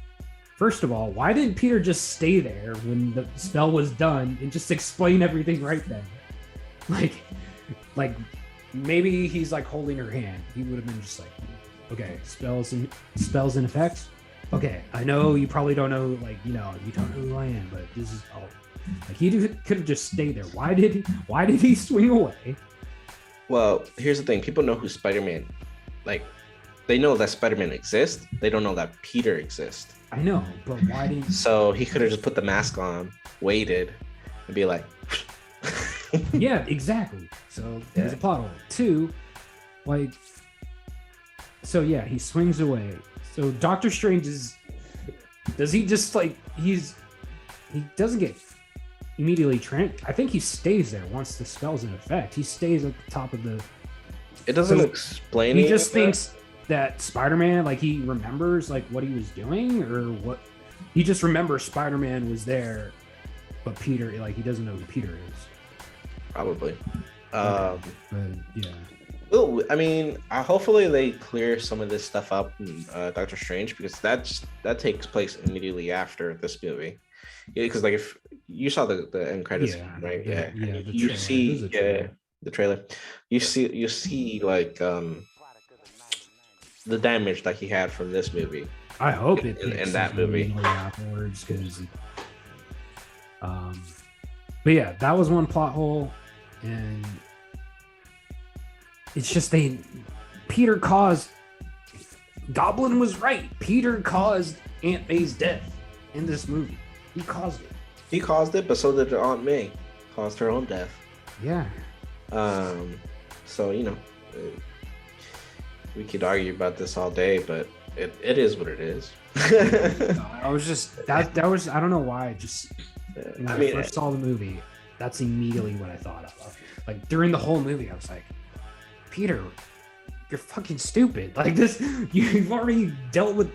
Speaker 3: First of all, why didn't Peter just stay there when the spell was done and just explain everything right then? Like maybe he's like holding her hand. He would have been just like, okay, spells in effect. Okay, I know you probably don't know, like, you don't know who I am, but this is all. Like he could have just stayed there. Why did he swing away?
Speaker 2: Well, here's the thing. People know who Spider-Man, like, they know that Spider-Man exists. They don't know that Peter exists.
Speaker 3: I know, but why didn't...
Speaker 2: So he could have just put the mask on, waited, and be like...
Speaker 3: Yeah, exactly. So there's a plot hole. 2, like... So yeah, he swings away. So Doctor Strange is... Does he just, like... He doesn't get immediately... I think he stays there once the spell's in effect. He stays at the top of the...
Speaker 2: It doesn't explain.
Speaker 3: He just thinks that Spider-Man, like, he remembers, like, what he was doing, or what... He just remembers Spider-Man was there, but Peter, like, he doesn't know who Peter is.
Speaker 2: Probably.
Speaker 3: But yeah.
Speaker 2: Well, I mean, hopefully they clear some of this stuff up in Doctor Strange, because that takes place immediately after this movie. Yeah, because like if you saw the end credits, right? Yeah. You see the trailer. You see like the damage that he had from this movie.
Speaker 3: I hope it
Speaker 2: in that movie
Speaker 3: afterwards, because but yeah, that was one plot hole, and it's just Peter caused... Goblin was right. Peter caused Aunt May's death in this movie. He caused it.
Speaker 2: He caused it, but so did Aunt May. Caused her own death.
Speaker 3: Yeah.
Speaker 2: So, we could argue about this all day, but it is what it is.
Speaker 3: I was just... That was... I don't know why. When I first saw the movie, that's immediately what I thought of. Like, during the whole movie, I was like, Peter, you're fucking stupid. Like, this, you've already dealt with...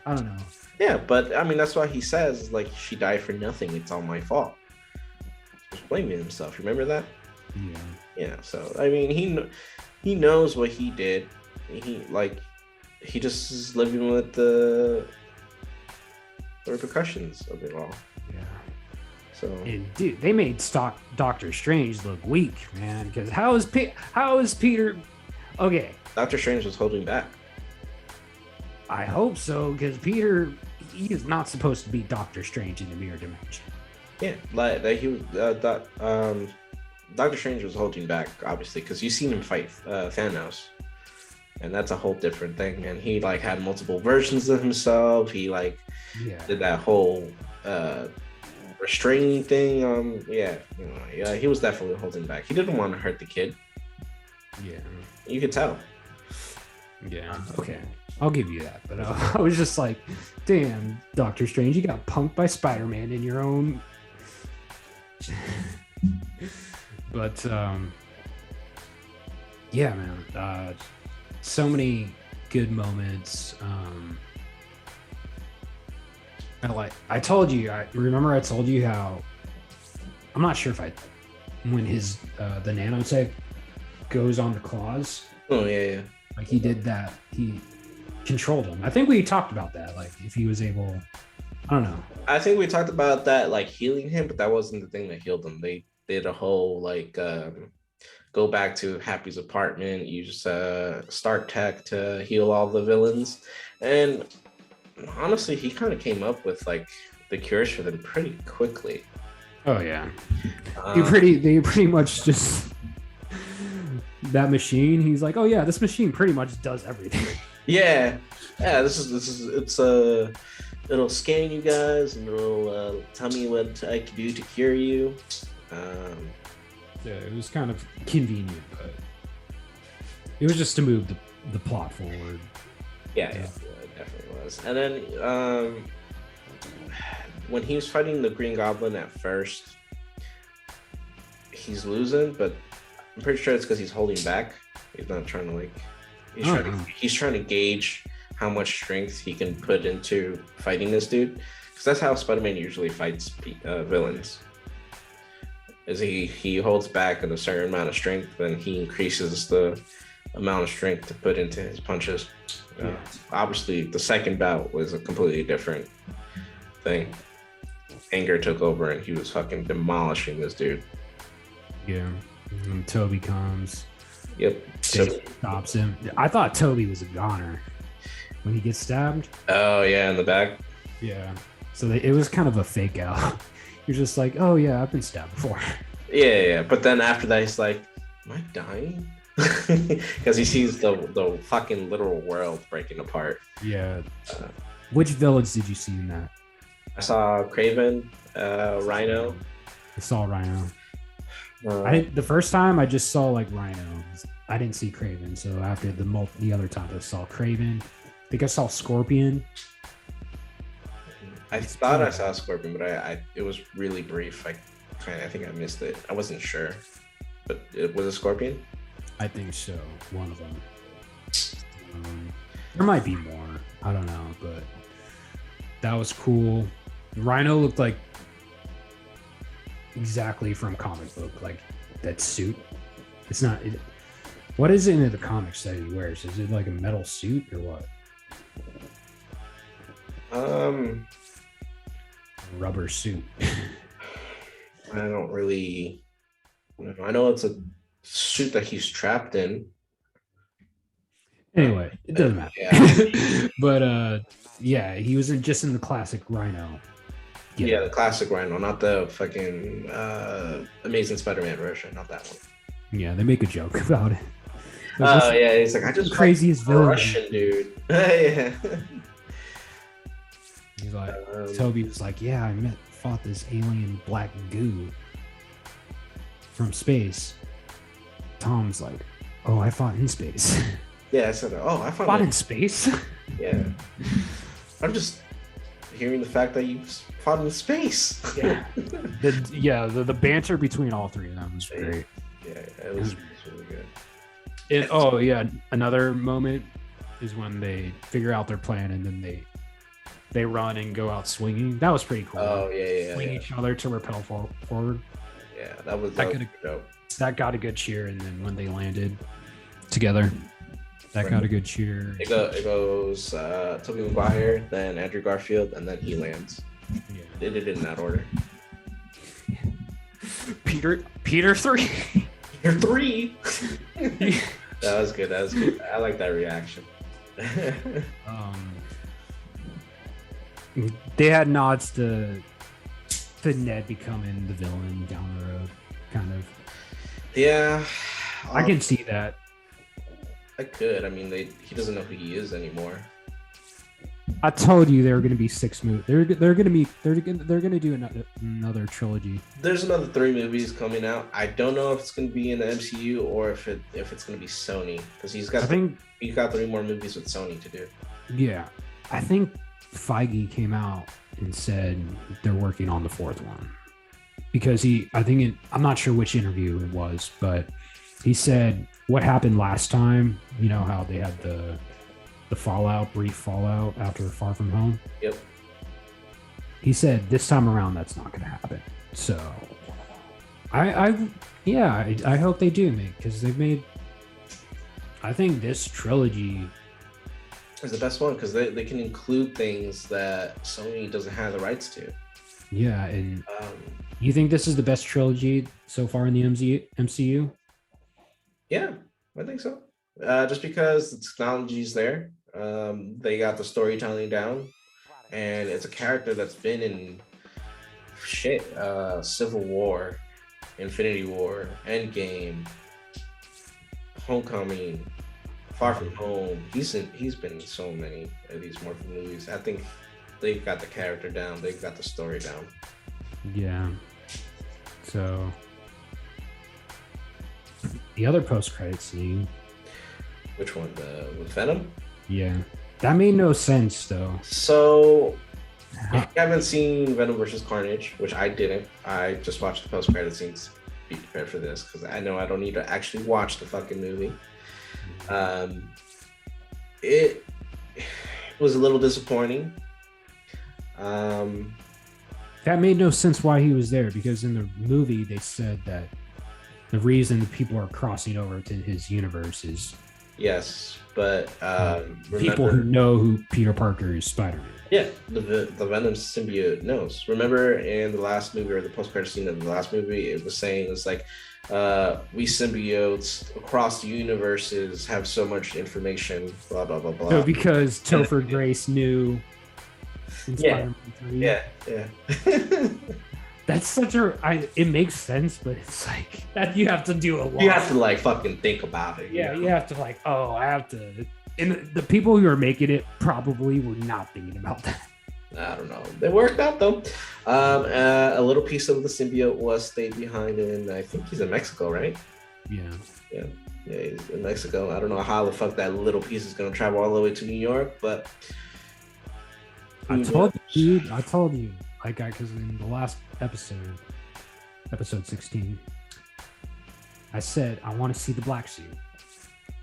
Speaker 3: I don't know.
Speaker 2: Yeah, but I mean, that's why he says, like, she died for nothing. It's all my fault. He's blaming himself. Remember that?
Speaker 3: Yeah.
Speaker 2: Yeah. So I mean, he knows what he did. He just is living with the repercussions of it all.
Speaker 3: Yeah.
Speaker 2: So.
Speaker 3: And dude, they made Doctor Strange look weak, man. Because how is Peter? Okay.
Speaker 2: Doctor Strange was holding back.
Speaker 3: I hope so, because Peter, he is not supposed to be Doctor Strange in the mirror dimension.
Speaker 2: Yeah, like he was. Doctor Strange was holding back, obviously, because you seen him fight Thanos, and that's a whole different thing. And he like had multiple versions of himself. He did that whole restraining thing. He was definitely holding back. He didn't want to hurt the kid.
Speaker 3: Yeah,
Speaker 2: you could tell.
Speaker 3: Yeah. Okay. I'll give you that, but I was just like, damn, Doctor Strange, you got punked by Spider-Man in your own... But, yeah, man, so many good moments. I told you how, I'm not sure when his, the nanotech goes on the claws.
Speaker 2: Oh, yeah.
Speaker 3: Like, he did that, controlled him. I think we talked about that. Like if he was able, I don't know.
Speaker 2: I think we talked about that, like healing him, but that wasn't the thing that healed him. They did a whole like go back to Happy's apartment, use Stark Tech to heal all the villains, and honestly, he kind of came up with like the cures for them pretty quickly.
Speaker 3: Oh yeah, they pretty much just that machine. He's like, oh yeah, this machine pretty much does everything.
Speaker 2: Yeah. It'll scan you guys and it'll tell me what I can do to cure you.
Speaker 3: Yeah, it was kind of convenient, but it was just to move the plot forward.
Speaker 2: Yeah, it definitely was. And then when he was fighting the Green Goblin at first, he's losing, but I'm pretty sure it's because he's holding back. He's not trying to like. He's trying to gauge how much strength he can put into fighting this dude, because that's how Spider-Man usually fights villains. Is he holds back at a certain amount of strength, then he increases the amount of strength to put into his punches. Obviously, the second bout was a completely different thing. Anger took over, and he was fucking demolishing this dude.
Speaker 3: Yeah, and Toby comes.
Speaker 2: Yep.
Speaker 3: Stops him. I thought Toby was a goner when he gets stabbed.
Speaker 2: Oh yeah, in the back.
Speaker 3: Yeah. So it was kind of a fake out. You're just like, oh yeah, I've been stabbed before.
Speaker 2: Yeah. But then after that, he's like, am I dying? Because he sees the fucking literal world breaking apart.
Speaker 3: Yeah. Which villains did you see in that?
Speaker 2: I saw Kraven, Rhino.
Speaker 3: I saw Rhino. The first time I just saw like Rhino. I didn't see Kraven. So after the other time I saw Kraven. I think I saw Scorpion.
Speaker 2: I thought I saw Scorpion, but it was really brief. I think I missed it. I wasn't sure, but it was a Scorpion.
Speaker 3: I think so. One of them. There might be more. I don't know, but that was cool. Rhino looked like exactly from comic book, like that suit. It's not. What is it in the comics that he wears? Is it like a metal suit or what? Rubber suit.
Speaker 2: I don't really. I know it's a suit that he's trapped in.
Speaker 3: Anyway, it doesn't matter.
Speaker 2: Yeah.
Speaker 3: But yeah, he was just in the classic Rhino.
Speaker 2: Yeah, the classic Rhino, not the fucking Amazing Spider-Man version, not that one.
Speaker 3: Yeah, they make a joke about it.
Speaker 2: Oh yeah, he's like, I just
Speaker 3: craziest villain.
Speaker 2: Russian dude. Yeah.
Speaker 3: He's like, Toby was like, yeah, I fought this alien black goo from space. Tom's like, oh, I fought in space.
Speaker 2: Yeah, I said, oh, I
Speaker 3: fought in space.
Speaker 2: Yeah, I'm just hearing the fact that you fought in space.
Speaker 3: Yeah, the banter between all three of them was great.
Speaker 2: Yeah, it was really good.
Speaker 3: And oh yeah, another moment is when they figure out their plan and then they run and go out swinging. That was pretty cool.
Speaker 2: Oh yeah.
Speaker 3: Swing each other to repel forward.
Speaker 2: Yeah, that was dope.
Speaker 3: That got a good cheer, and then when they landed together, that got a good cheer.
Speaker 2: It goes Tobey Maguire, then Andrew Garfield, and then he lands.
Speaker 3: Yeah.
Speaker 2: They did it in that order.
Speaker 3: Peter 3.
Speaker 2: Peter 3. That was good. I like that reaction.
Speaker 3: They had nods to Ned becoming the villain down the road, kind of.
Speaker 2: Yeah,
Speaker 3: I can see that.
Speaker 2: I could. I mean, he doesn't know who he is anymore.
Speaker 3: I told you there were going to be 6 movies. They're going to do another trilogy.
Speaker 2: There's another 3 movies coming out. I don't know if it's going to be in the MCU or if it's going to be Sony, because he's got 3 more movies with Sony to do.
Speaker 3: Yeah, I think Feige came out and said they're working on the 4th one, because I'm not sure which interview it was, but he said what happened last time. You know how they had the brief fallout after Far From Home.
Speaker 2: Yep.
Speaker 3: He said this time around that's not going to happen. So, I hope they do, because they've made. I think this trilogy
Speaker 2: is the best one because they can include things that Sony doesn't have the rights to.
Speaker 3: Yeah, and
Speaker 2: Um,
Speaker 3: you think this is the best trilogy so far in the MCU?
Speaker 2: yeah, I think so. Just because the technology's there, they got the storytelling down, and it's a character that's been in Civil War, Infinity War, Endgame, Homecoming, Far From Home. He's been in so many of these Marvel movies. I think they've got the character down. They've got the story down.
Speaker 3: Yeah. So the other post-credit scene.
Speaker 2: Which one? With Venom?
Speaker 3: Yeah. That made no sense though.
Speaker 2: So if you haven't seen Venom versus Carnage, which I didn't, I just watched the post-credit scenes. Be prepared for this because I know I don't need to actually watch the fucking movie. It was a little disappointing.
Speaker 3: That made no sense why he was there, because in the movie they said that the reason people are crossing over to his universe is
Speaker 2: Yes, but
Speaker 3: people who know who Peter Parker is Spider-Man.
Speaker 2: Yeah, the Venom symbiote knows. Remember in the last movie, or the post-credit scene of the last movie, it was saying it's like we symbiotes across the universes have so much information, blah blah blah blah.
Speaker 3: So because Topher Grace knew in
Speaker 2: Yeah.
Speaker 3: Spider-Man 3.
Speaker 2: Yeah.
Speaker 3: That's such a it makes sense, but it's like that you have to do a lot.
Speaker 2: You have to like fucking think about it.
Speaker 3: Yeah,
Speaker 2: you know?
Speaker 3: you have to like, oh, I have to. And the people who are making it probably were not thinking about that.
Speaker 2: I don't know. They worked out though. A little piece of the symbiote was stayed behind in, I think he's in Mexico, right?
Speaker 3: Yeah.
Speaker 2: Yeah, he's in Mexico. I don't know how the fuck that little piece is gonna travel all the way to New York, but
Speaker 3: I told you, dude. I told you. Like, because in the last episode 16, I said I want to see the black suit.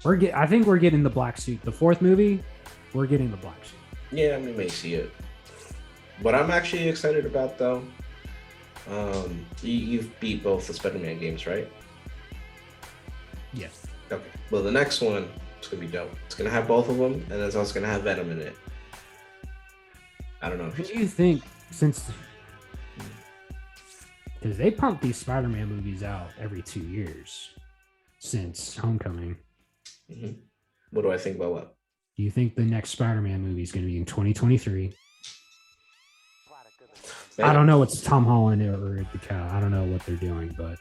Speaker 3: I think we're getting the black suit. The fourth movie, we're getting the black suit.
Speaker 2: Yeah, we may see it. What I'm actually excited about, though, you've beat both the Spider-Man games, right?
Speaker 3: Yes.
Speaker 2: Okay. Well, the next one is gonna be dope. It's gonna have both of them, and it's also gonna have Venom in it. I don't know.
Speaker 3: What do you think? Since because they pump these Spider-Man movies out every 2 years since Homecoming.
Speaker 2: Mm-hmm. What do I think about what?
Speaker 3: Do you think the next Spider-Man movie is going to be in 2023? I don't know. It's Tom Holland or the cat. I don't know what they're doing, but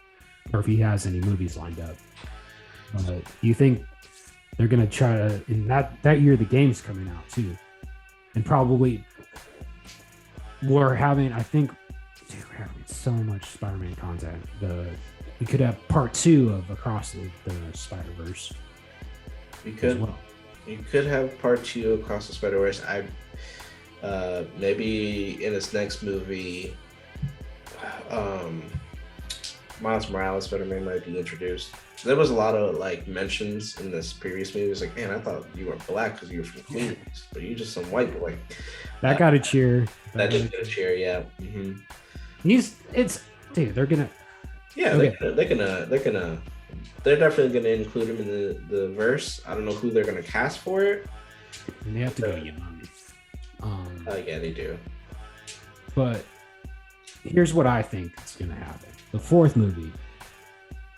Speaker 3: or if he has any movies lined up. But do you think they're going to try to? In that year, the game's coming out too, and probably we're having. I think, dude, we're having so much Spider-Man content. We could have part 2 of Across the Spider-Verse.
Speaker 2: You could.
Speaker 3: Well.
Speaker 2: You could have part 2 Across the Spider-Verse. Maybe in his next movie, Miles Morales Spider-Man might be introduced. There was a lot of like mentions in this previous movie. It's like, man, I thought you were black because you were from Queens, but you're just some white boy.
Speaker 3: That got a cheer.
Speaker 2: That did get a cheer, yeah. Mm-hmm.
Speaker 3: They're gonna.
Speaker 2: Yeah,
Speaker 3: Okay.
Speaker 2: They're definitely gonna include him in the verse. I don't know who they're gonna cast for it.
Speaker 3: And they have to go young.
Speaker 2: Yeah, they do.
Speaker 3: But here's what I think is going to happen. The fourth movie,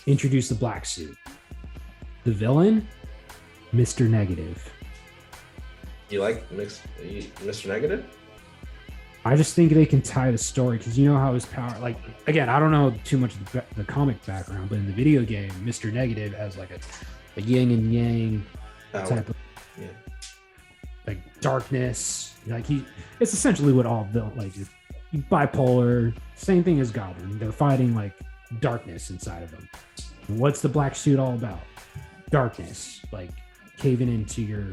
Speaker 3: introduce the black suit. The villain, Mr. Negative.
Speaker 2: You like Mr. Negative?
Speaker 3: I just think they can tie the story because you know how his power, like, again, I don't know too much of the comic background, but in the video game, Mr. Negative has like a yin and yang type of like darkness. Like it's essentially what all villain, like bipolar, same thing as Goblin. They're fighting like darkness inside of them. What's the black suit all about? Darkness, like caving into your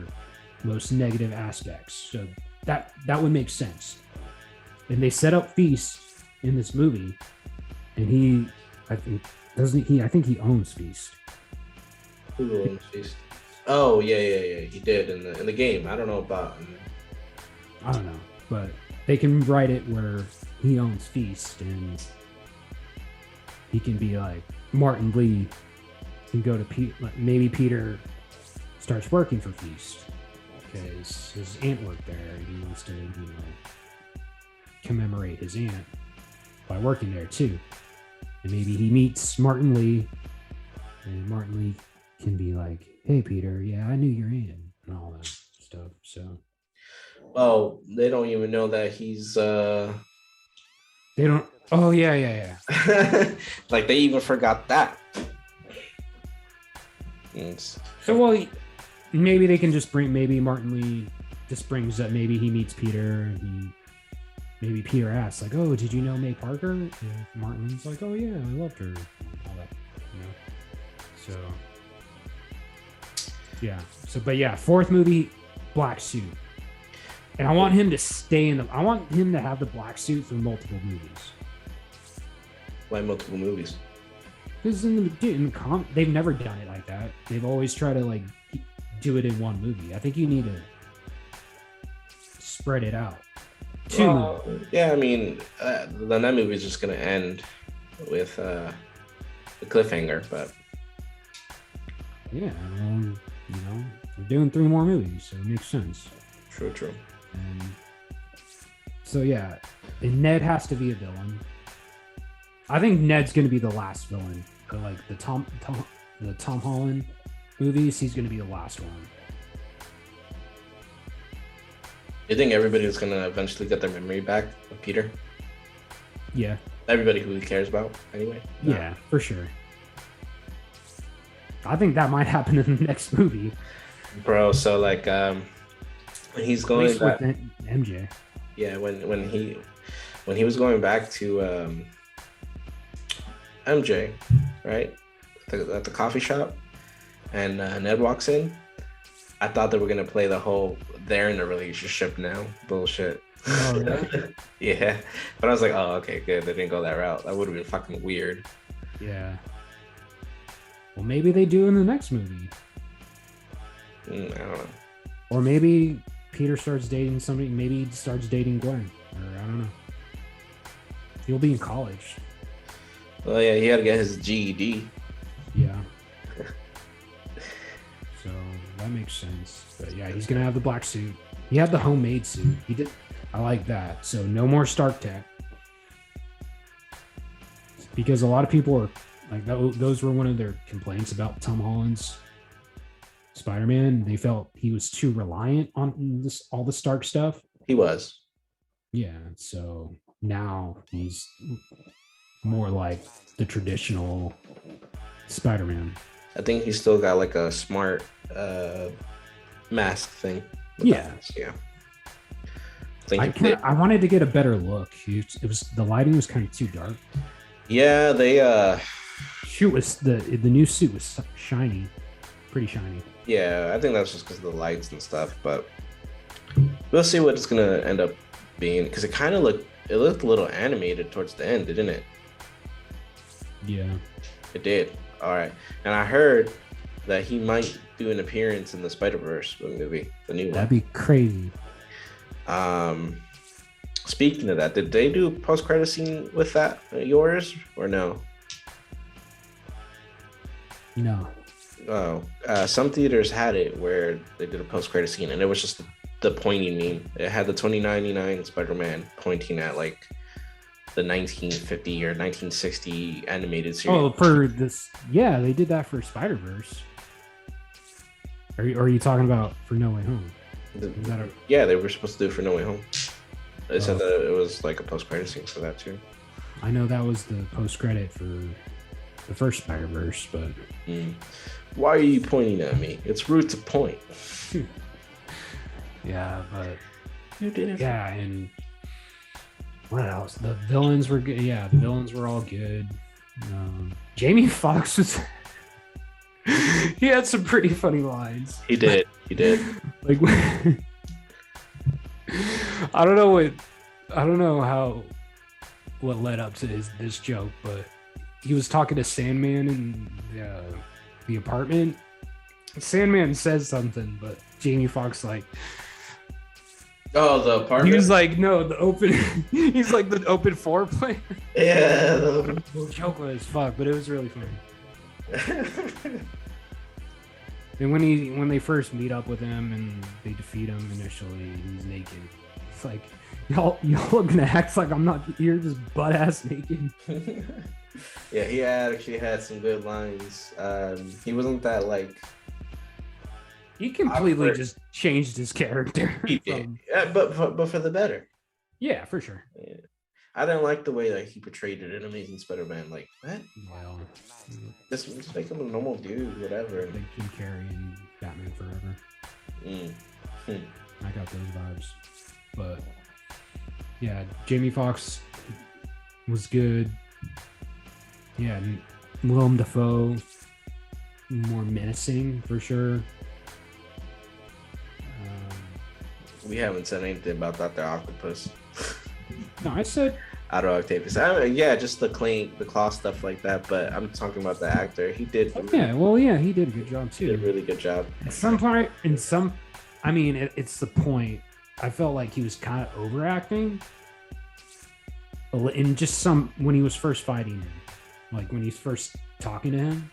Speaker 3: most negative aspects. So that would make sense. And they set up Feast in this movie, and I think he owns Feast.
Speaker 2: Who owns Feast? Oh yeah. He did in the game. I don't know about.
Speaker 3: I don't know, but they can write it where he owns Feast, and he can be like Martin Lee can go to Pete. Like maybe Peter starts working for Feast because his aunt worked there. And he wants to, commemorate his aunt by working there too. And maybe he meets Martin Lee, and Martin Lee can be like, "Hey, Peter, yeah, I knew your aunt," and all that stuff. So,
Speaker 2: well, they don't even know that he's
Speaker 3: they don't. Oh yeah.
Speaker 2: like they even forgot that.
Speaker 3: So well, maybe they can just bring. Maybe Martin Lee just brings up. Maybe he meets Peter, and maybe Peter asks, like, "Oh, did you know May Parker?" And Martin Lee's like, "Oh yeah, I loved her," and all that. So yeah. But yeah, fourth movie, black suit, and I want him to stay in the. I want him to have the black suit through multiple movies.
Speaker 2: Why multiple movies?
Speaker 3: Because they've never done it like that. They've always tried to do it in one movie. I think you need to spread it out.
Speaker 2: Yeah, I mean, then that movie is just gonna end with a cliffhanger. But
Speaker 3: yeah, we're doing 3 more movies, so it makes sense.
Speaker 2: True.
Speaker 3: And so yeah, and Ned has to be a villain. I think Ned's gonna be the last villain. But like the Tom Holland movies, he's gonna be the last one.
Speaker 2: You think everybody's gonna eventually get their memory back of Peter?
Speaker 3: Yeah.
Speaker 2: Everybody who he cares about, anyway.
Speaker 3: Yeah, for sure. I think that might happen in the next movie,
Speaker 2: bro. So like, when he's going back,
Speaker 3: with MJ.
Speaker 2: Yeah, when he was going back to MJ, right, at the coffee shop, and Ned walks in. I thought they were gonna play the whole "they're in a relationship now" bullshit.
Speaker 3: Oh, really?
Speaker 2: Yeah, but I was like, oh, okay, good. They didn't go that route. That would have been fucking weird.
Speaker 3: Yeah. Well, maybe they do in the next movie.
Speaker 2: I don't know.
Speaker 3: Or maybe Peter starts dating somebody. Maybe he starts dating Gwen. Or I don't know. He'll be in college.
Speaker 2: Well, yeah, he had to get his GED.
Speaker 3: Yeah. So that makes sense. But yeah, he's gonna have the black suit. He had the homemade suit. He did. I like that. So no more Stark Tech. Because a lot of people are like, those were one of their complaints about Tom Holland's Spider-Man. They felt he was too reliant on all the Stark stuff.
Speaker 2: He was.
Speaker 3: Yeah. So now he's more like the traditional Spider-Man.
Speaker 2: I think he's still got like a smart mask thing.
Speaker 3: Yeah.
Speaker 2: Yeah.
Speaker 3: I wanted to get a better look. It was the lighting was kind of too dark.
Speaker 2: Yeah, they
Speaker 3: Shoot was the new suit was shiny, pretty shiny.
Speaker 2: Yeah, I think that's just because of the lights and stuff. But we'll see what it's gonna end up being, because it looked a little animated towards the end, didn't it?
Speaker 3: Yeah,
Speaker 2: it did. All right, and I heard that he might do an appearance in the Spider-Verse movie, the new one.
Speaker 3: That'd be crazy.
Speaker 2: Speaking of that, did they do a post-credit scene with that, yours, or no?
Speaker 3: No.
Speaker 2: Oh, some theaters had it where they did a post-credit scene, and it was just the pointing meme. It had the 2099 Spider-Man pointing at like the 1950 or 1960 animated series.
Speaker 3: Oh, for this, yeah, they did that for Spider-Verse. Are you talking about for No Way Home?
Speaker 2: Yeah, they were supposed to do it for No Way Home. They said that it was like a post-credit scene for that too.
Speaker 3: I know that was the post-credit for the first Spider-Verse, but...
Speaker 2: Why are you pointing at me? It's rude to point.
Speaker 3: Yeah, but... Yeah, and... What else? The villains were good. Yeah, the villains were all good. Jamie Foxx was... he had some pretty funny lines.
Speaker 2: He did.
Speaker 3: Like... I don't know what led up to this joke, but he was talking to Sandman in the apartment. Sandman says something, but Jamie Foxx like,
Speaker 2: oh, the apartment.
Speaker 3: He was like, no, the open. He's like the open foreplay.
Speaker 2: Yeah,
Speaker 3: the joke was fuck, but it was really funny. And when they first meet up with him and they defeat him initially, he's naked. It's like y'all gonna act like I'm not here, just butt ass naked.
Speaker 2: Yeah, he actually had some good lines. He wasn't that like.
Speaker 3: He completely
Speaker 2: awkward.
Speaker 3: just changed his character.
Speaker 2: He did, yeah, but for the better.
Speaker 3: Yeah, for sure.
Speaker 2: Yeah. I didn't like the way that he portrayed it in Amazing Spider-Man. Like, what?
Speaker 3: Well,
Speaker 2: Just make him a normal dude, whatever.
Speaker 3: like Jim Carrey and Batman Forever. I got those vibes. But yeah, Jamie Foxx was good. Yeah, and Willem Dafoe, more menacing for sure.
Speaker 2: We haven't said anything about Dr. Octopus.
Speaker 3: No, I said
Speaker 2: Otto Octavius. Yeah, just the claw stuff like that. But I'm talking about the actor. He did.
Speaker 3: yeah. Well, yeah, he did a good job
Speaker 2: He did a
Speaker 3: too.
Speaker 2: really good job.
Speaker 3: At some part, I mean, it's the point. I felt like he was kind of overacting, in just when he was first fighting him, like when he's first talking to him.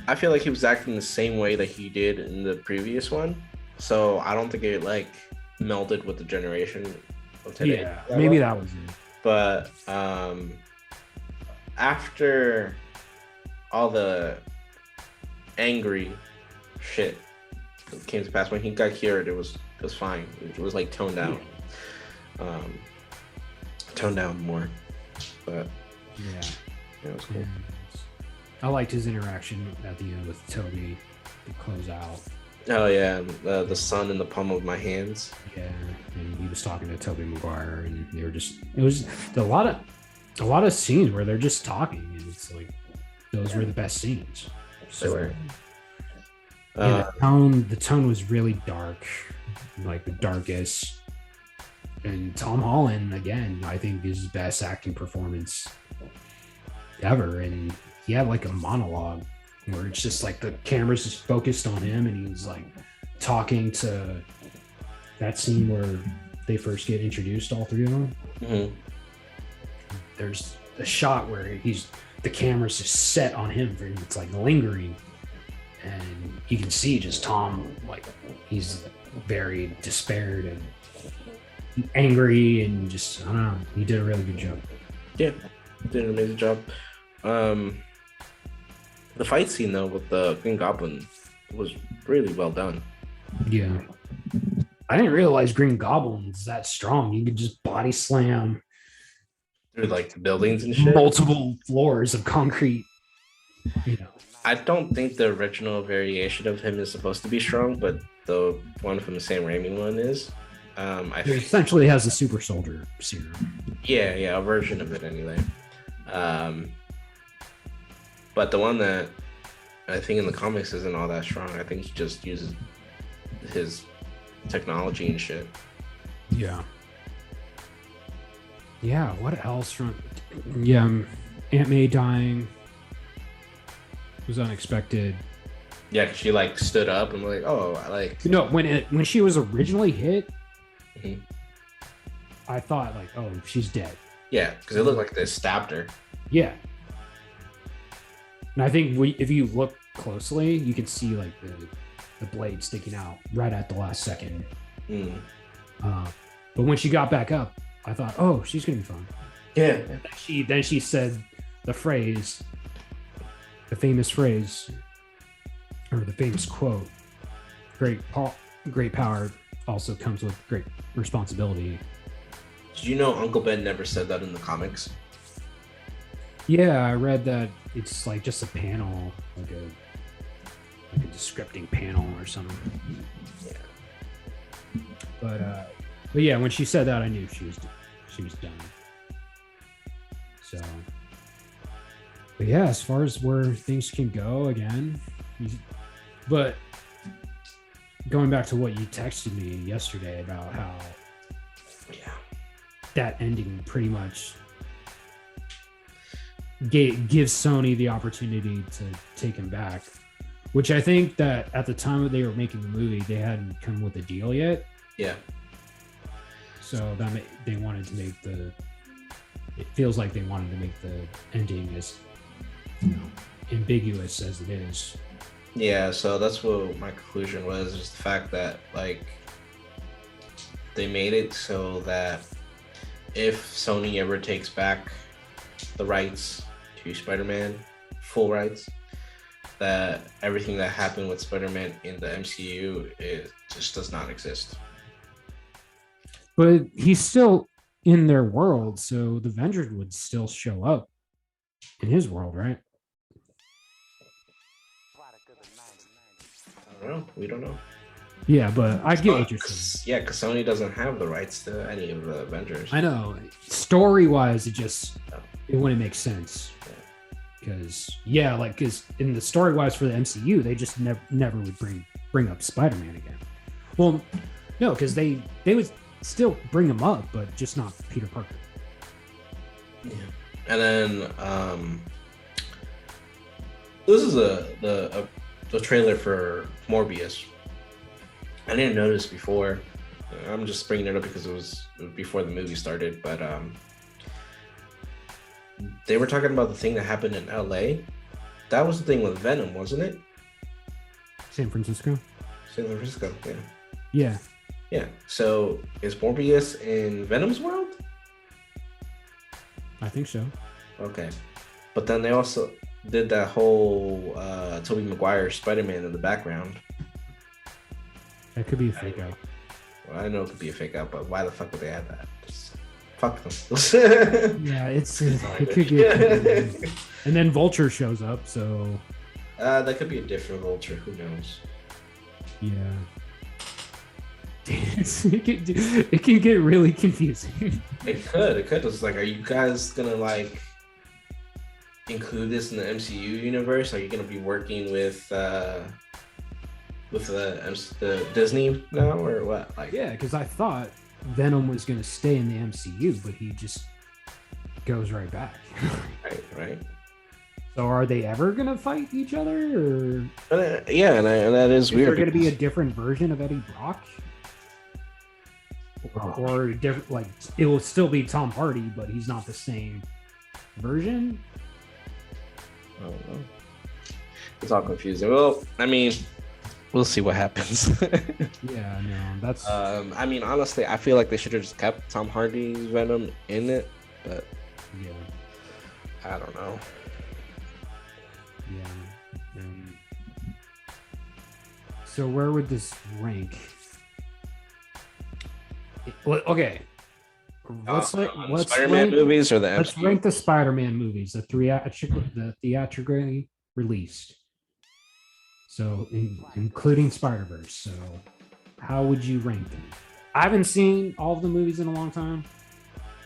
Speaker 2: I feel like he was acting the same way that he did in the previous one. So I don't think it like melded with the generation of today.
Speaker 3: Yeah, maybe that was it.
Speaker 2: But after all the angry shit that came to pass, when he got cured, it was fine. It was like toned down. Toned down more. But
Speaker 3: Yeah,
Speaker 2: it was cool.
Speaker 3: I liked his interaction at the end with Toby to close out.
Speaker 2: Oh yeah, the sun in the palm of my hands.
Speaker 3: Yeah, and he was talking to Tobey Maguire, and it was a lot of scenes where they're just talking, and it's like those were the best scenes.
Speaker 2: They were.
Speaker 3: Yeah, the tone was really dark, like the darkest. And Tom Holland, again, I think is his best acting performance ever, and he had like a monologue where it's just like the camera's just focused on him, and he's like talking to that scene where they first get introduced, all three of them.
Speaker 2: Mm-hmm.
Speaker 3: There's a shot where the camera's just set on him, and it's like lingering, and you can see just Tom, like he's very despaired and angry, and just I don't know, he did a really good job.
Speaker 2: Yeah, did an amazing job. The fight scene though with the Green Goblin was really well done.
Speaker 3: Yeah, I didn't realize Green Goblin's that strong. You could just body slam
Speaker 2: Through like the buildings and shit.
Speaker 3: multiple floors of concrete. You know,
Speaker 2: I don't think the original variation of him is supposed to be strong, but the one from the Sam Raimi one is.
Speaker 3: he essentially has a super soldier serum.
Speaker 2: Yeah, a version of it anyway. But the one that I think in the comics isn't all that strong. I think he just uses his technology and shit.
Speaker 3: Yeah. Yeah, what else from Aunt May dying was unexpected.
Speaker 2: Yeah, 'cause she like stood up and like, oh, I like.
Speaker 3: No, when she was originally hit,
Speaker 2: Mhm.
Speaker 3: I thought like, oh, she's dead.
Speaker 2: Yeah, because it looked like they stabbed her.
Speaker 3: Yeah. And I think if you look closely, you can see like the blade sticking out right at the last second.
Speaker 2: Mm.
Speaker 3: But when she got back up, I thought, oh, she's gonna be fine.
Speaker 2: Yeah.
Speaker 3: Then she said the famous phrase, or the famous quote: great power also comes with great responsibility.
Speaker 2: Did you know Uncle Ben never said that in the comics?
Speaker 3: Yeah, I read that it's like just a panel, like a descripting panel or something.
Speaker 2: Yeah.
Speaker 3: But yeah, when she said that, I knew she was done. So, but yeah, as far as where things can go again, but going back to what you texted me yesterday about how that ending pretty much gives Sony the opportunity to take him back, which I think that at the time that they were making the movie, they hadn't come with a deal yet.
Speaker 2: Yeah.
Speaker 3: So that they wanted to make it feels like they wanted to make the ending as ambiguous as it is.
Speaker 2: Yeah, so that's what my conclusion was, is the fact that like they made it so that if Sony ever takes back the rights to Spider-Man, full rights, that everything that happened with Spider-Man in the MCU just does not exist.
Speaker 3: But he's still in their world, so the Avengers would still show up in his world, right?
Speaker 2: I don't know. We don't know.
Speaker 3: Yeah, but I get what you're saying.
Speaker 2: Yeah, because Sony doesn't have the rights to any of the Avengers.
Speaker 3: I know. Story-wise, it wouldn't make sense. Because in the story-wise for the MCU, they just never would bring up Spider-Man again. Well, no, because they would still bring him up, but just not Peter Parker.
Speaker 2: Yeah. And then this is the trailer for Morbius. I didn't notice before. I'm just bringing it up because it was before the movie started, but they were talking about the thing that happened in LA. That was the thing with Venom, wasn't it?
Speaker 3: San Francisco?
Speaker 2: San Francisco, yeah.
Speaker 3: Yeah.
Speaker 2: Yeah. So is Morbius in Venom's world?
Speaker 3: I think so.
Speaker 2: Okay. But then they also did that whole Tobey Maguire Spider-Man in the background.
Speaker 3: That could be a fake out.
Speaker 2: Well, I know it could be a fake out, but why the fuck would they add that? Just fuck them.
Speaker 3: Yeah, it could get. And then Vulture shows up, so.
Speaker 2: That could be a different Vulture. Who knows?
Speaker 3: Yeah. It can get really confusing.
Speaker 2: It could. It's like, are you guys gonna like include this in the MCU universe? Are you gonna be working with the Disney now, or what? Like,
Speaker 3: yeah, because I thought Venom was going to stay in the MCU, but he just goes right back.
Speaker 2: right.
Speaker 3: So are they ever going to fight each other? Or
Speaker 2: yeah, and that is weird.
Speaker 3: Is there going to be a different version of Eddie Brock? Or different, like it will still be Tom Hardy, but he's not the same version?
Speaker 2: I don't know. It's all confusing. Well, I mean, we'll see what happens.
Speaker 3: Yeah, no, that's.
Speaker 2: I mean, honestly, I feel like they should have just kept Tom Hardy's Venom in it, but
Speaker 3: yeah,
Speaker 2: I don't know.
Speaker 3: Yeah. So where would this rank? Okay. Let's
Speaker 2: Spider-Man movies or the MCU?
Speaker 3: Let's rank the Spider-Man movies, the theatrically released. So including Spider-Verse. So how would you rank them? I haven't seen all of the movies in a long time,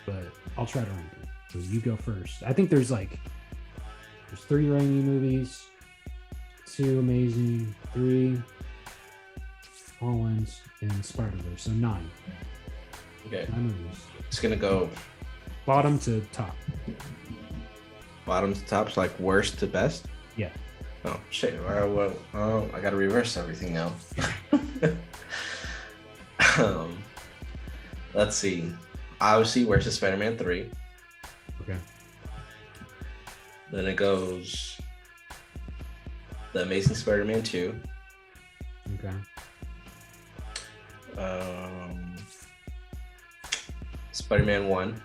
Speaker 3: but I'll try to rank them. So you go first. I think there's 3 Raimi movies, 2 Amazing, 3 Holland, and Spider-Verse. So 9.
Speaker 2: Okay.
Speaker 3: 9 movies.
Speaker 2: It's gonna go
Speaker 3: Bottom to top.
Speaker 2: Bottom to top, so like worst to best.
Speaker 3: Yeah.
Speaker 2: Oh shit! Well, I gotta reverse everything now. Let's see. Obviously, Where's the Spider-Man 3?
Speaker 3: Okay.
Speaker 2: Then it goes The Amazing Spider-Man 2.
Speaker 3: Okay.
Speaker 2: Spider-Man 1.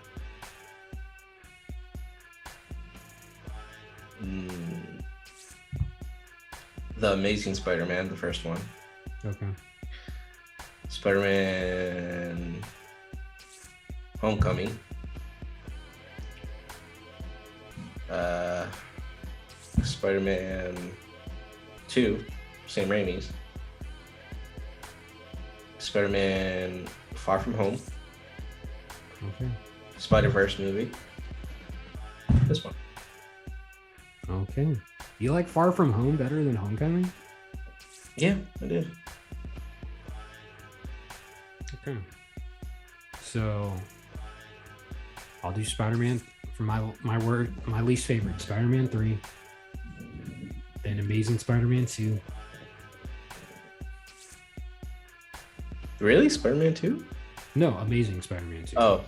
Speaker 2: The Amazing Spider-Man, the first one.
Speaker 3: Okay.
Speaker 2: Spider-Man Homecoming. Spider-Man 2, Sam Raimi's. Spider-Man Far From Home.
Speaker 3: Okay.
Speaker 2: Spider-Verse movie. This one.
Speaker 3: Okay. You like Far From Home better than Homecoming?
Speaker 2: Yeah, I did.
Speaker 3: Okay. So I'll do Spider-Man for my least favorite. Spider-Man 3. Then Amazing Spider-Man 2.
Speaker 2: Really? Spider-Man 2?
Speaker 3: No, Amazing Spider-Man 2.
Speaker 2: Oh.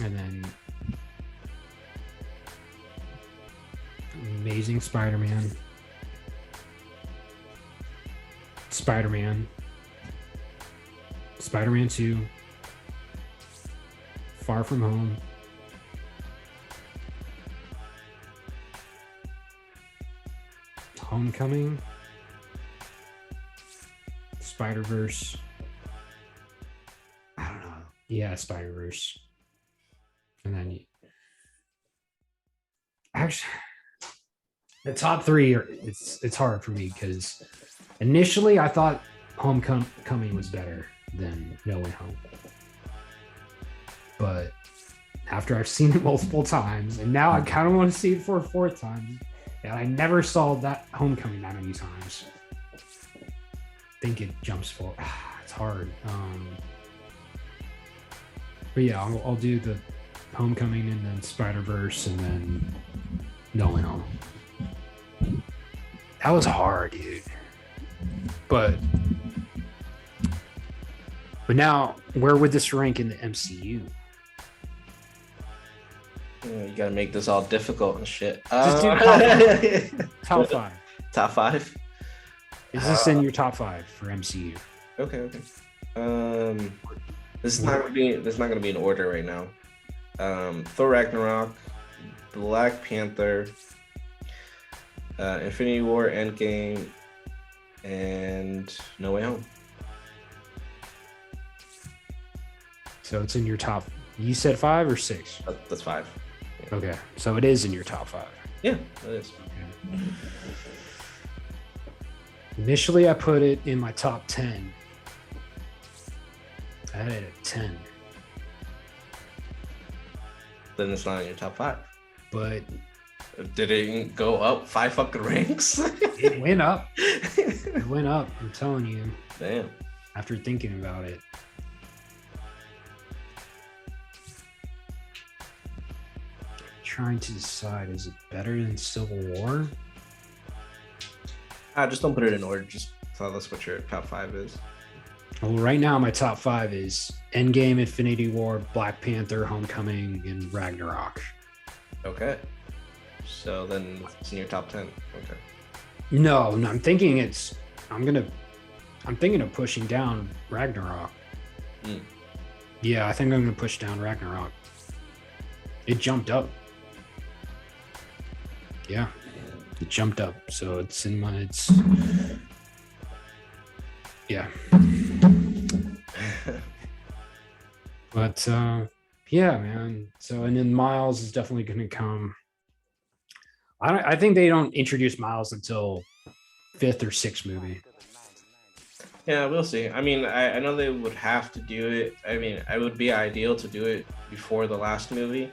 Speaker 3: And then Amazing Spider-Man. Spider-Man. Spider-Man 2. Far From Home. Homecoming. Spider-Verse. I don't know. Yeah, Spider-Verse. And then actually the top three are it's hard for me because initially I thought Homecoming was better than No Way Home. But after I've seen it multiple times, and now I kind of want to see it for a fourth time, and I never saw that Homecoming that many times. I think it jumps forward. It's hard. But yeah, I'll do the Homecoming and then Spider-Verse and then No Way Home. That was hard, dude. But now, where would this rank in the MCU?
Speaker 2: You gotta make this all difficult and shit.
Speaker 3: Just do top five.
Speaker 2: Top five?
Speaker 3: Is this in your top five for MCU?
Speaker 2: Okay. This is not gonna be in order right now. Thor Ragnarok, Black Panther, Infinity War, Endgame, and No Way Home.
Speaker 3: So it's in your top. You said 5 or 6?
Speaker 2: That's 5. Yeah.
Speaker 3: Okay, so it is in your top 5.
Speaker 2: Yeah, it is.
Speaker 3: Okay. Initially, I put it in my top 10. I had it at 10.
Speaker 2: Then it's not in your top 5.
Speaker 3: But
Speaker 2: did it go up 5 fucking ranks?
Speaker 3: it went up. It went up. I'm telling you.
Speaker 2: Damn.
Speaker 3: After thinking about it. Trying to decide, is it better than Civil War?
Speaker 2: Just don't put it in order. Just tell us what your top 5 is.
Speaker 3: Well, right now my top 5 is Endgame, Infinity War, Black Panther, Homecoming, and Ragnarok.
Speaker 2: Okay. So then it's in your top 10. Okay.
Speaker 3: No, I'm thinking I'm thinking of pushing down Ragnarok. Yeah, I think I'm gonna push down Ragnarok. It jumped up. Yeah, it jumped up. So it's in my yeah. But yeah, man. So and then Miles is definitely gonna come. I think they don't introduce Miles until 5th or 6th movie.
Speaker 2: Yeah, we'll see. I mean, I know they would have to do it. I mean, it would be ideal to do it before the last movie,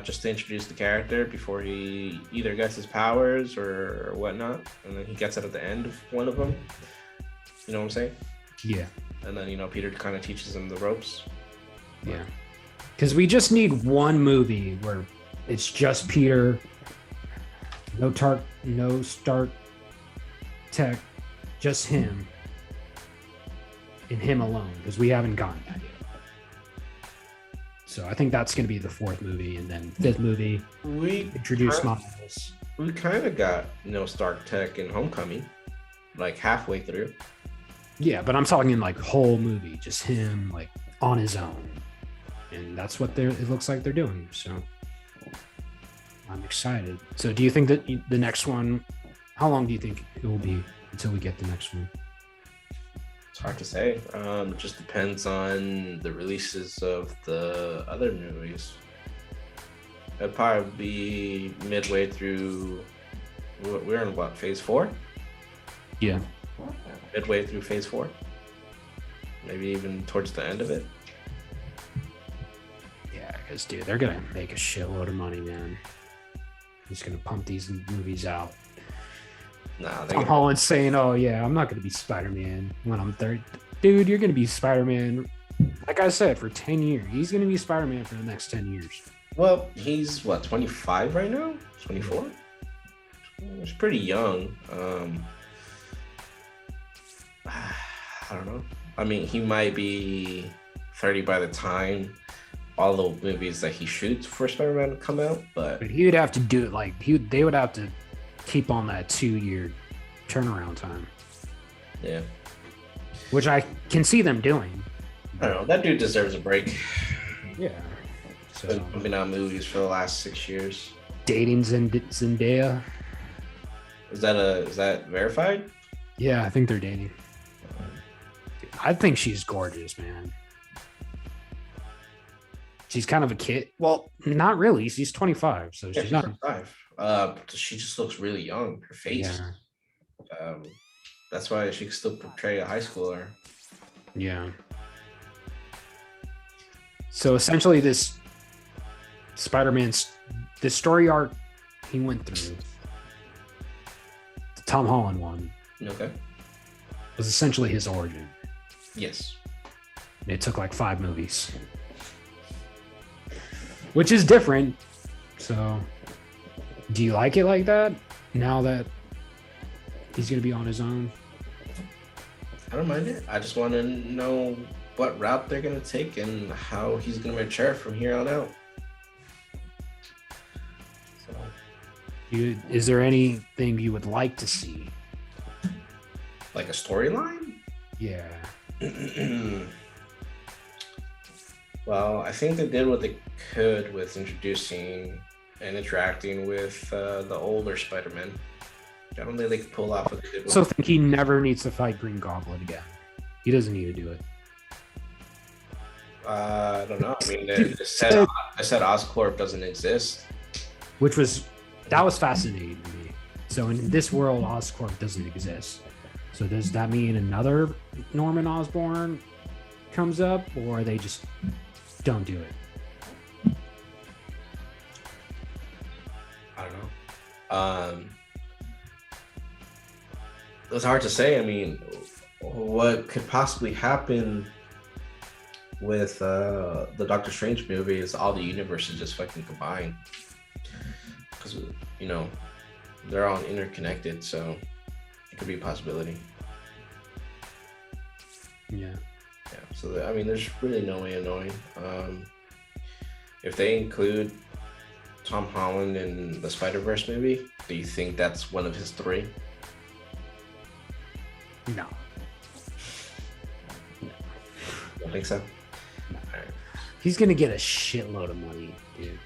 Speaker 2: just to introduce the character before he either gets his powers or whatnot, and then he gets it at the end of one of them. You know what I'm saying?
Speaker 3: Yeah.
Speaker 2: And then, Peter kind of teaches him the ropes.
Speaker 3: Yeah. Because we just need one movie where it's just Peter, no Stark Tech, just him. And him alone, because we haven't gotten that yet. So I think that's going to be the 4th movie, and then 5th movie, we introduce Miles.
Speaker 2: We kind of got Stark Tech in Homecoming, like halfway through.
Speaker 3: Yeah, but I'm talking like whole movie, just him like on his own, and that's what it looks like they're doing. So I'm excited. So do you think that the next one? How long do you think it will be until we get the next one?
Speaker 2: It's hard to say. It just depends on the releases of the other movies. It'd probably be midway through. We're in what, phase 4?
Speaker 3: Yeah.
Speaker 2: Midway through phase 4. Maybe even towards the end of it.
Speaker 3: Yeah, because dude, they're gonna make a shitload of money, man. Just gonna pump these movies out.
Speaker 2: Nah,
Speaker 3: Tom Holland's saying, "Oh yeah, I'm not gonna be Spider-Man when I'm 30." Dude, you're gonna be Spider-Man. Like I said, for 10 years. He's gonna be Spider-Man for the next 10 years.
Speaker 2: Well, he's what, 25 right now? 24? He's pretty young. I don't know. I mean, he might be 30 by the time all the movies that he shoots for Spider-Man come out, but
Speaker 3: he would have to do it like they would have to keep on that 2-year turnaround time,
Speaker 2: yeah,
Speaker 3: which I can see them doing.
Speaker 2: I don't know. That dude deserves a break.
Speaker 3: Yeah. So
Speaker 2: Been pumping out movies for the last 6 years.
Speaker 3: dating Zendaya.
Speaker 2: Is that verified?
Speaker 3: Yeah, I think they're dating. I think she's gorgeous, man. She's kind of a kid. Well, not really. She's 25, so she's not.
Speaker 2: 25. She just looks really young. Her face.
Speaker 3: Yeah.
Speaker 2: That's why she can still portray a high schooler.
Speaker 3: Yeah. So essentially, this Spider-Man's the story arc he went through, the Tom Holland one,
Speaker 2: Okay.
Speaker 3: was essentially his origin.
Speaker 2: Yes.
Speaker 3: It took like 5 movies, which is different. So, do you like it like that now that he's going to be on his own?
Speaker 2: I don't mind it. I just want to know what route they're going to take and how he's going to mature from here on out. So,
Speaker 3: Is there anything you would like to see?
Speaker 2: like a storyline?
Speaker 3: Yeah.
Speaker 2: Well, I think they did what they could with introducing and interacting with the older Spider-Man. I don't think they could pull off what they did with
Speaker 3: So think he never needs to fight Green Goblin again. He doesn't need to do it.
Speaker 2: I don't know. I mean, they said Oscorp doesn't exist.
Speaker 3: That was fascinating to me. So in this world, Oscorp doesn't exist. So does that mean another Norman Osborn comes up, or they just don't do it?
Speaker 2: I don't know. It's hard to say. I mean, what could possibly happen with the Doctor Strange movie is all the universes just fucking combined. Because, you know, they're all interconnected, so it could be a possibility.
Speaker 3: Yeah.
Speaker 2: Yeah, so I mean, there's really no way of knowing. If they include Tom Holland in the Spider-Verse movie, do you think that's one of his 3?
Speaker 3: No.
Speaker 2: I think so.
Speaker 3: No. He's gonna get a shitload of money, dude.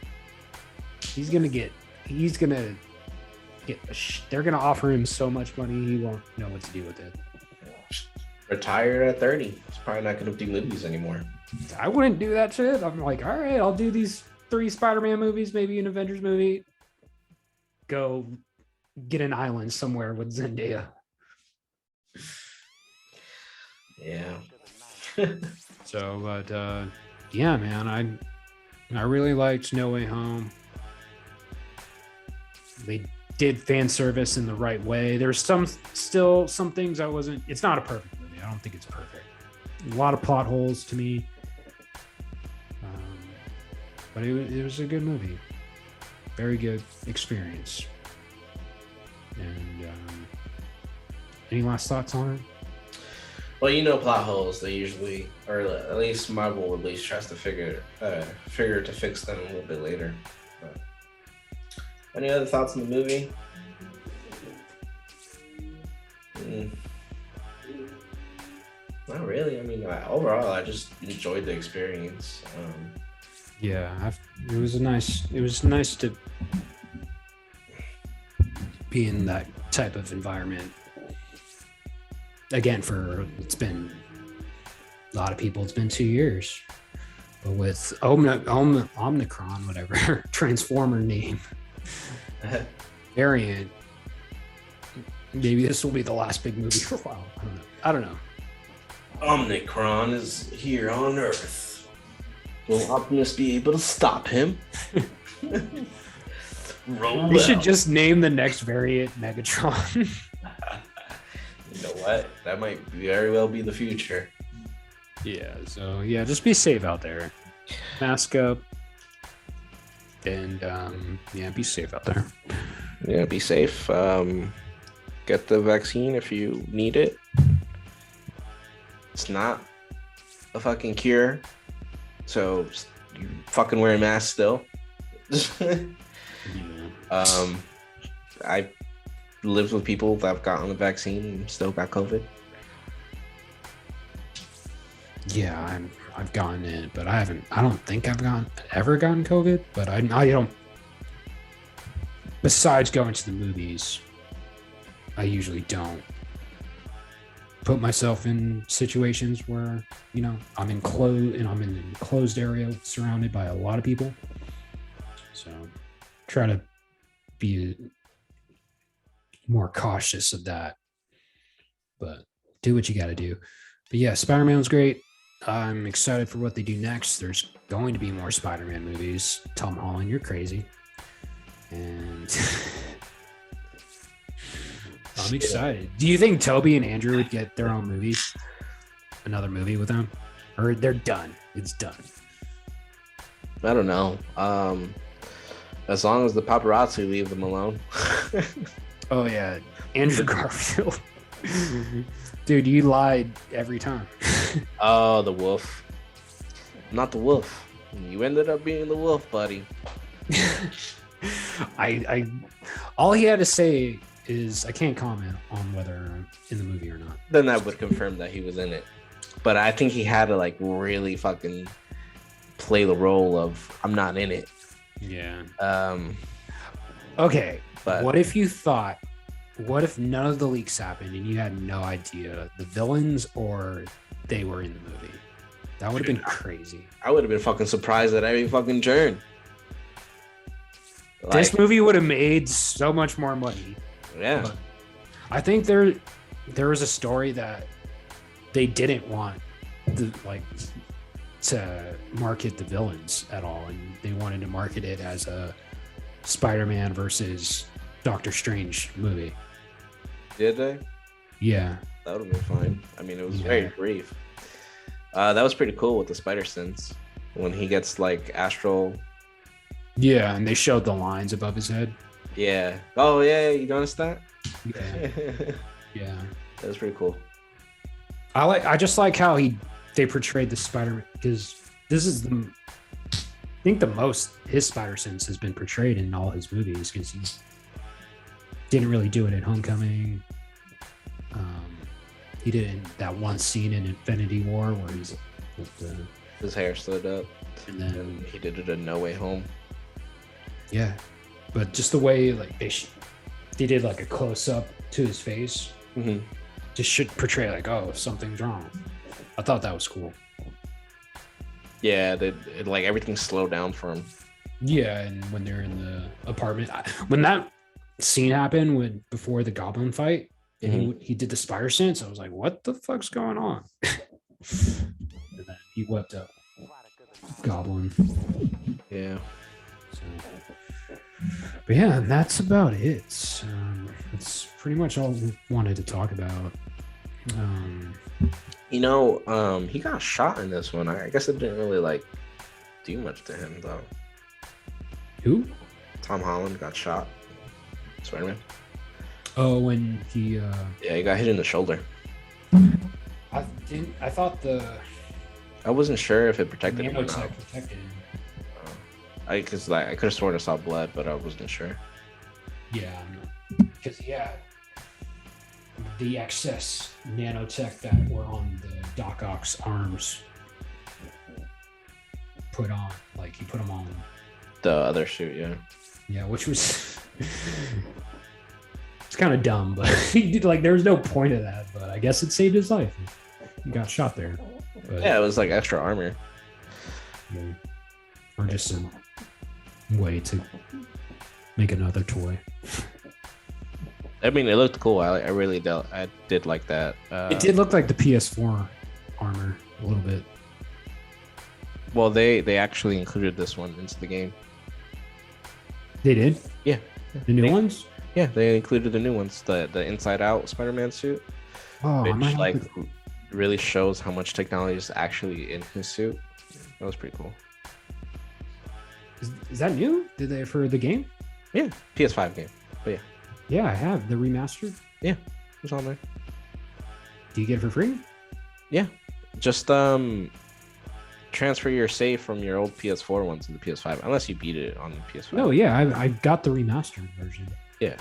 Speaker 3: They're gonna offer him so much money he won't know what to do with it.
Speaker 2: Retire at 30. He's probably not going to do movies anymore.
Speaker 3: I wouldn't do that shit. I'm like, all right, I'll do these 3 Spider-Man movies, maybe an Avengers movie. Go get an island somewhere with Zendaya.
Speaker 2: Yeah.
Speaker 3: So, but yeah, man, I really liked No Way Home. They did fan service in the right way. There's still some things I wasn't. It's not a perfect movie. I don't think it's perfect. A lot of plot holes to me, but it was a good movie. Very good experience. And any last thoughts on it?
Speaker 2: Well, you know, plot holes, they usually, or at least Marvel at least tries to figure to fix them a little bit later. But any other thoughts on the movie? Not really. I mean, overall, I just enjoyed the experience.
Speaker 3: Yeah, it was nice to be in that type of environment. Again, it's been a lot of people. It's been 2 years, but with Omicron, whatever Transformer name variant, maybe this will be the last big movie for a while. I don't know.
Speaker 2: Omicron is here on Earth. Will Optimus be able to stop him?
Speaker 3: We should just name the next variant Megatron.
Speaker 2: You know what? That might very well be the future.
Speaker 3: Yeah, so yeah, just be safe out there. Mask up. And yeah, be safe out there.
Speaker 2: Yeah, be safe. Get the vaccine if you need it. It's not a fucking cure. So fucking wearing masks still.
Speaker 3: Yeah.
Speaker 2: I lived with people that have gotten the vaccine and still got COVID.
Speaker 3: Yeah, I've gotten it, but I don't think I've ever gotten COVID, but I don't. Besides going to the movies, I usually don't put myself in situations where, I'm in an enclosed area surrounded by a lot of people. So try to be more cautious of that, but do what you got to do. But yeah, Spider-Man's great. I'm excited for what they do next. There's going to be more Spider-Man movies. Tom Holland, you're crazy. And I'm excited. Do you think Toby and Andrew would get their own movies? Another movie with them? Or they're done? It's done.
Speaker 2: I don't know. As long as the paparazzi leave them alone.
Speaker 3: Oh, yeah. Andrew Garfield. Dude, you lied every time.
Speaker 2: Oh, the wolf. Not the wolf. You ended up being the wolf, buddy.
Speaker 3: I all he had to say is I can't comment on whether I'm in the movie or not.
Speaker 2: Then that would confirm that he was in it. But I think he had to like really fucking play the role of I'm not in it.
Speaker 3: Yeah.
Speaker 2: Okay. But
Speaker 3: what if none of the leaks happened and you had no idea the villains or they were in the movie? That would have been crazy.
Speaker 2: I would have been fucking surprised at every fucking turn.
Speaker 3: This movie would have made so much more money.
Speaker 2: Yeah.
Speaker 3: But I think there was a story that they didn't want to market the villains at all, and they wanted to market it as a Spider-Man versus Doctor Strange movie.
Speaker 2: Did they?
Speaker 3: Yeah.
Speaker 2: That would have been fine. I mean, it was very brief. That was pretty cool with the spider sense when he gets like astral.
Speaker 3: Yeah, and they showed the lines above his head.
Speaker 2: Yeah. Oh yeah, you noticed that?
Speaker 3: Yeah. Yeah.
Speaker 2: That was pretty cool.
Speaker 3: I just like how they portrayed the Spider-Man, because this is I think the most his spider sense has been portrayed in all his movies, because he didn't really do it in Homecoming. He did it in that one scene in Infinity War where he's with
Speaker 2: his hair stood up,
Speaker 3: and then
Speaker 2: he did it in No Way Home.
Speaker 3: Yeah, but just the way like they did like a close up to his face, just should portray like, oh, something's wrong. I thought that was cool.
Speaker 2: Yeah, like everything slowed down for him.
Speaker 3: Yeah, and when they're in the apartment, when that scene happened before the Goblin fight, and he did the spider sense, I was like, what the fuck's going on? And then he whipped up Goblin.
Speaker 2: Yeah.
Speaker 3: So, but yeah, and that's about it. That's pretty much all we wanted to talk about.
Speaker 2: He got shot in this one. I guess it didn't really like do much to him though.
Speaker 3: Who?
Speaker 2: Tom Holland got shot. Spider-Man.
Speaker 3: Oh, when he
Speaker 2: yeah, he got hit in the shoulder.
Speaker 3: I thought
Speaker 2: I wasn't sure if it protected him or not.
Speaker 3: Protected him.
Speaker 2: I could have sworn I saw blood, but I wasn't sure.
Speaker 3: Yeah, because he had the excess nanotech that were on the Doc Ock's arms put on. Like he put them on
Speaker 2: the other suit, yeah. Yeah,
Speaker 3: which was it's kind of dumb, but he did like there was no point of that. But I guess it saved his life. He got shot there. But,
Speaker 2: yeah, it was like extra armor.
Speaker 3: Yeah. Or just a way to make another toy.
Speaker 2: I mean, it looked cool. I did like that.
Speaker 3: It did look like the PS4 armor a little bit.
Speaker 2: Well, they actually included this one into the game.
Speaker 3: They did?
Speaker 2: Yeah.
Speaker 3: The new ones?
Speaker 2: Yeah, they included the new ones. The Inside Out Spider-Man suit.
Speaker 3: Oh,
Speaker 2: which really shows how much technology is actually in his suit. That was pretty cool.
Speaker 3: Is that new? Did they for the game?
Speaker 2: Yeah, PS5 game. But yeah.
Speaker 3: Yeah, I have the remastered.
Speaker 2: Yeah, it's on there.
Speaker 3: Do you get it for free?
Speaker 2: Yeah, just transfer your save from your old PS4 one to the PS5, unless you beat it on the PS5.
Speaker 3: No, yeah, I got the remastered version.
Speaker 2: Yeah.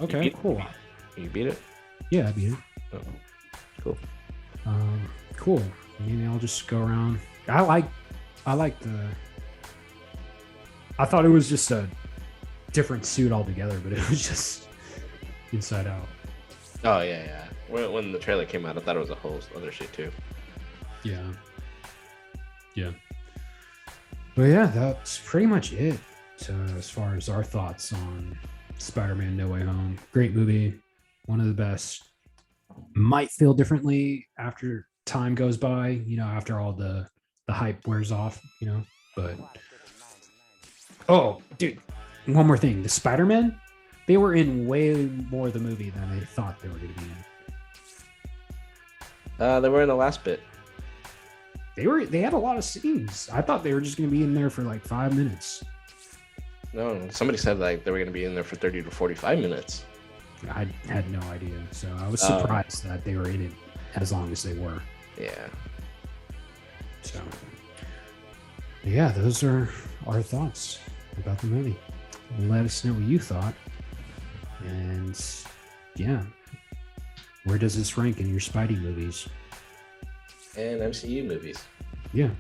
Speaker 3: Okay, cool.
Speaker 2: You beat it?
Speaker 3: Yeah, I beat it.
Speaker 2: Oh, cool.
Speaker 3: Cool. Maybe I'll just go around. I like the. I thought it was just a different suit altogether, but it was just Inside Out.
Speaker 2: Oh yeah. When the trailer came out, I thought it was a whole other shit too.
Speaker 3: Yeah. But yeah, that's pretty much it. As far as our thoughts on Spider-Man: No Way Home, great movie, one of the best. Might feel differently after time goes by, after all the hype wears off, But oh, dude, one more thing: the Spider-Man, they were in way more of the movie than I thought they were going to be in.
Speaker 2: They were in the last bit.
Speaker 3: They had a lot of scenes. I thought they were just going to be in there for like 5 minutes.
Speaker 2: No, somebody said like they were going to be in there for 30 to 45 minutes.
Speaker 3: I had no idea, so I was surprised that they were in it as long as they were.
Speaker 2: Yeah.
Speaker 3: So, yeah, those are our thoughts about the movie. Let us know what you thought. And yeah, where does this rank in your Spidey movies?
Speaker 2: And MCU movies.
Speaker 3: Yeah.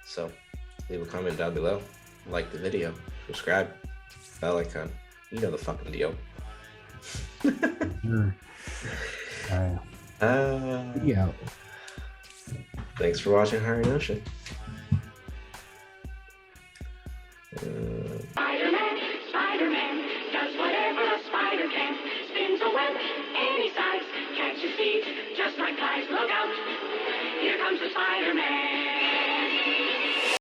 Speaker 2: So, leave a comment down below. Like the video. Subscribe. Bell icon. You know the fucking deal.
Speaker 3: Sure. Yeah.
Speaker 2: Thanks for watching Hyyer Ocean.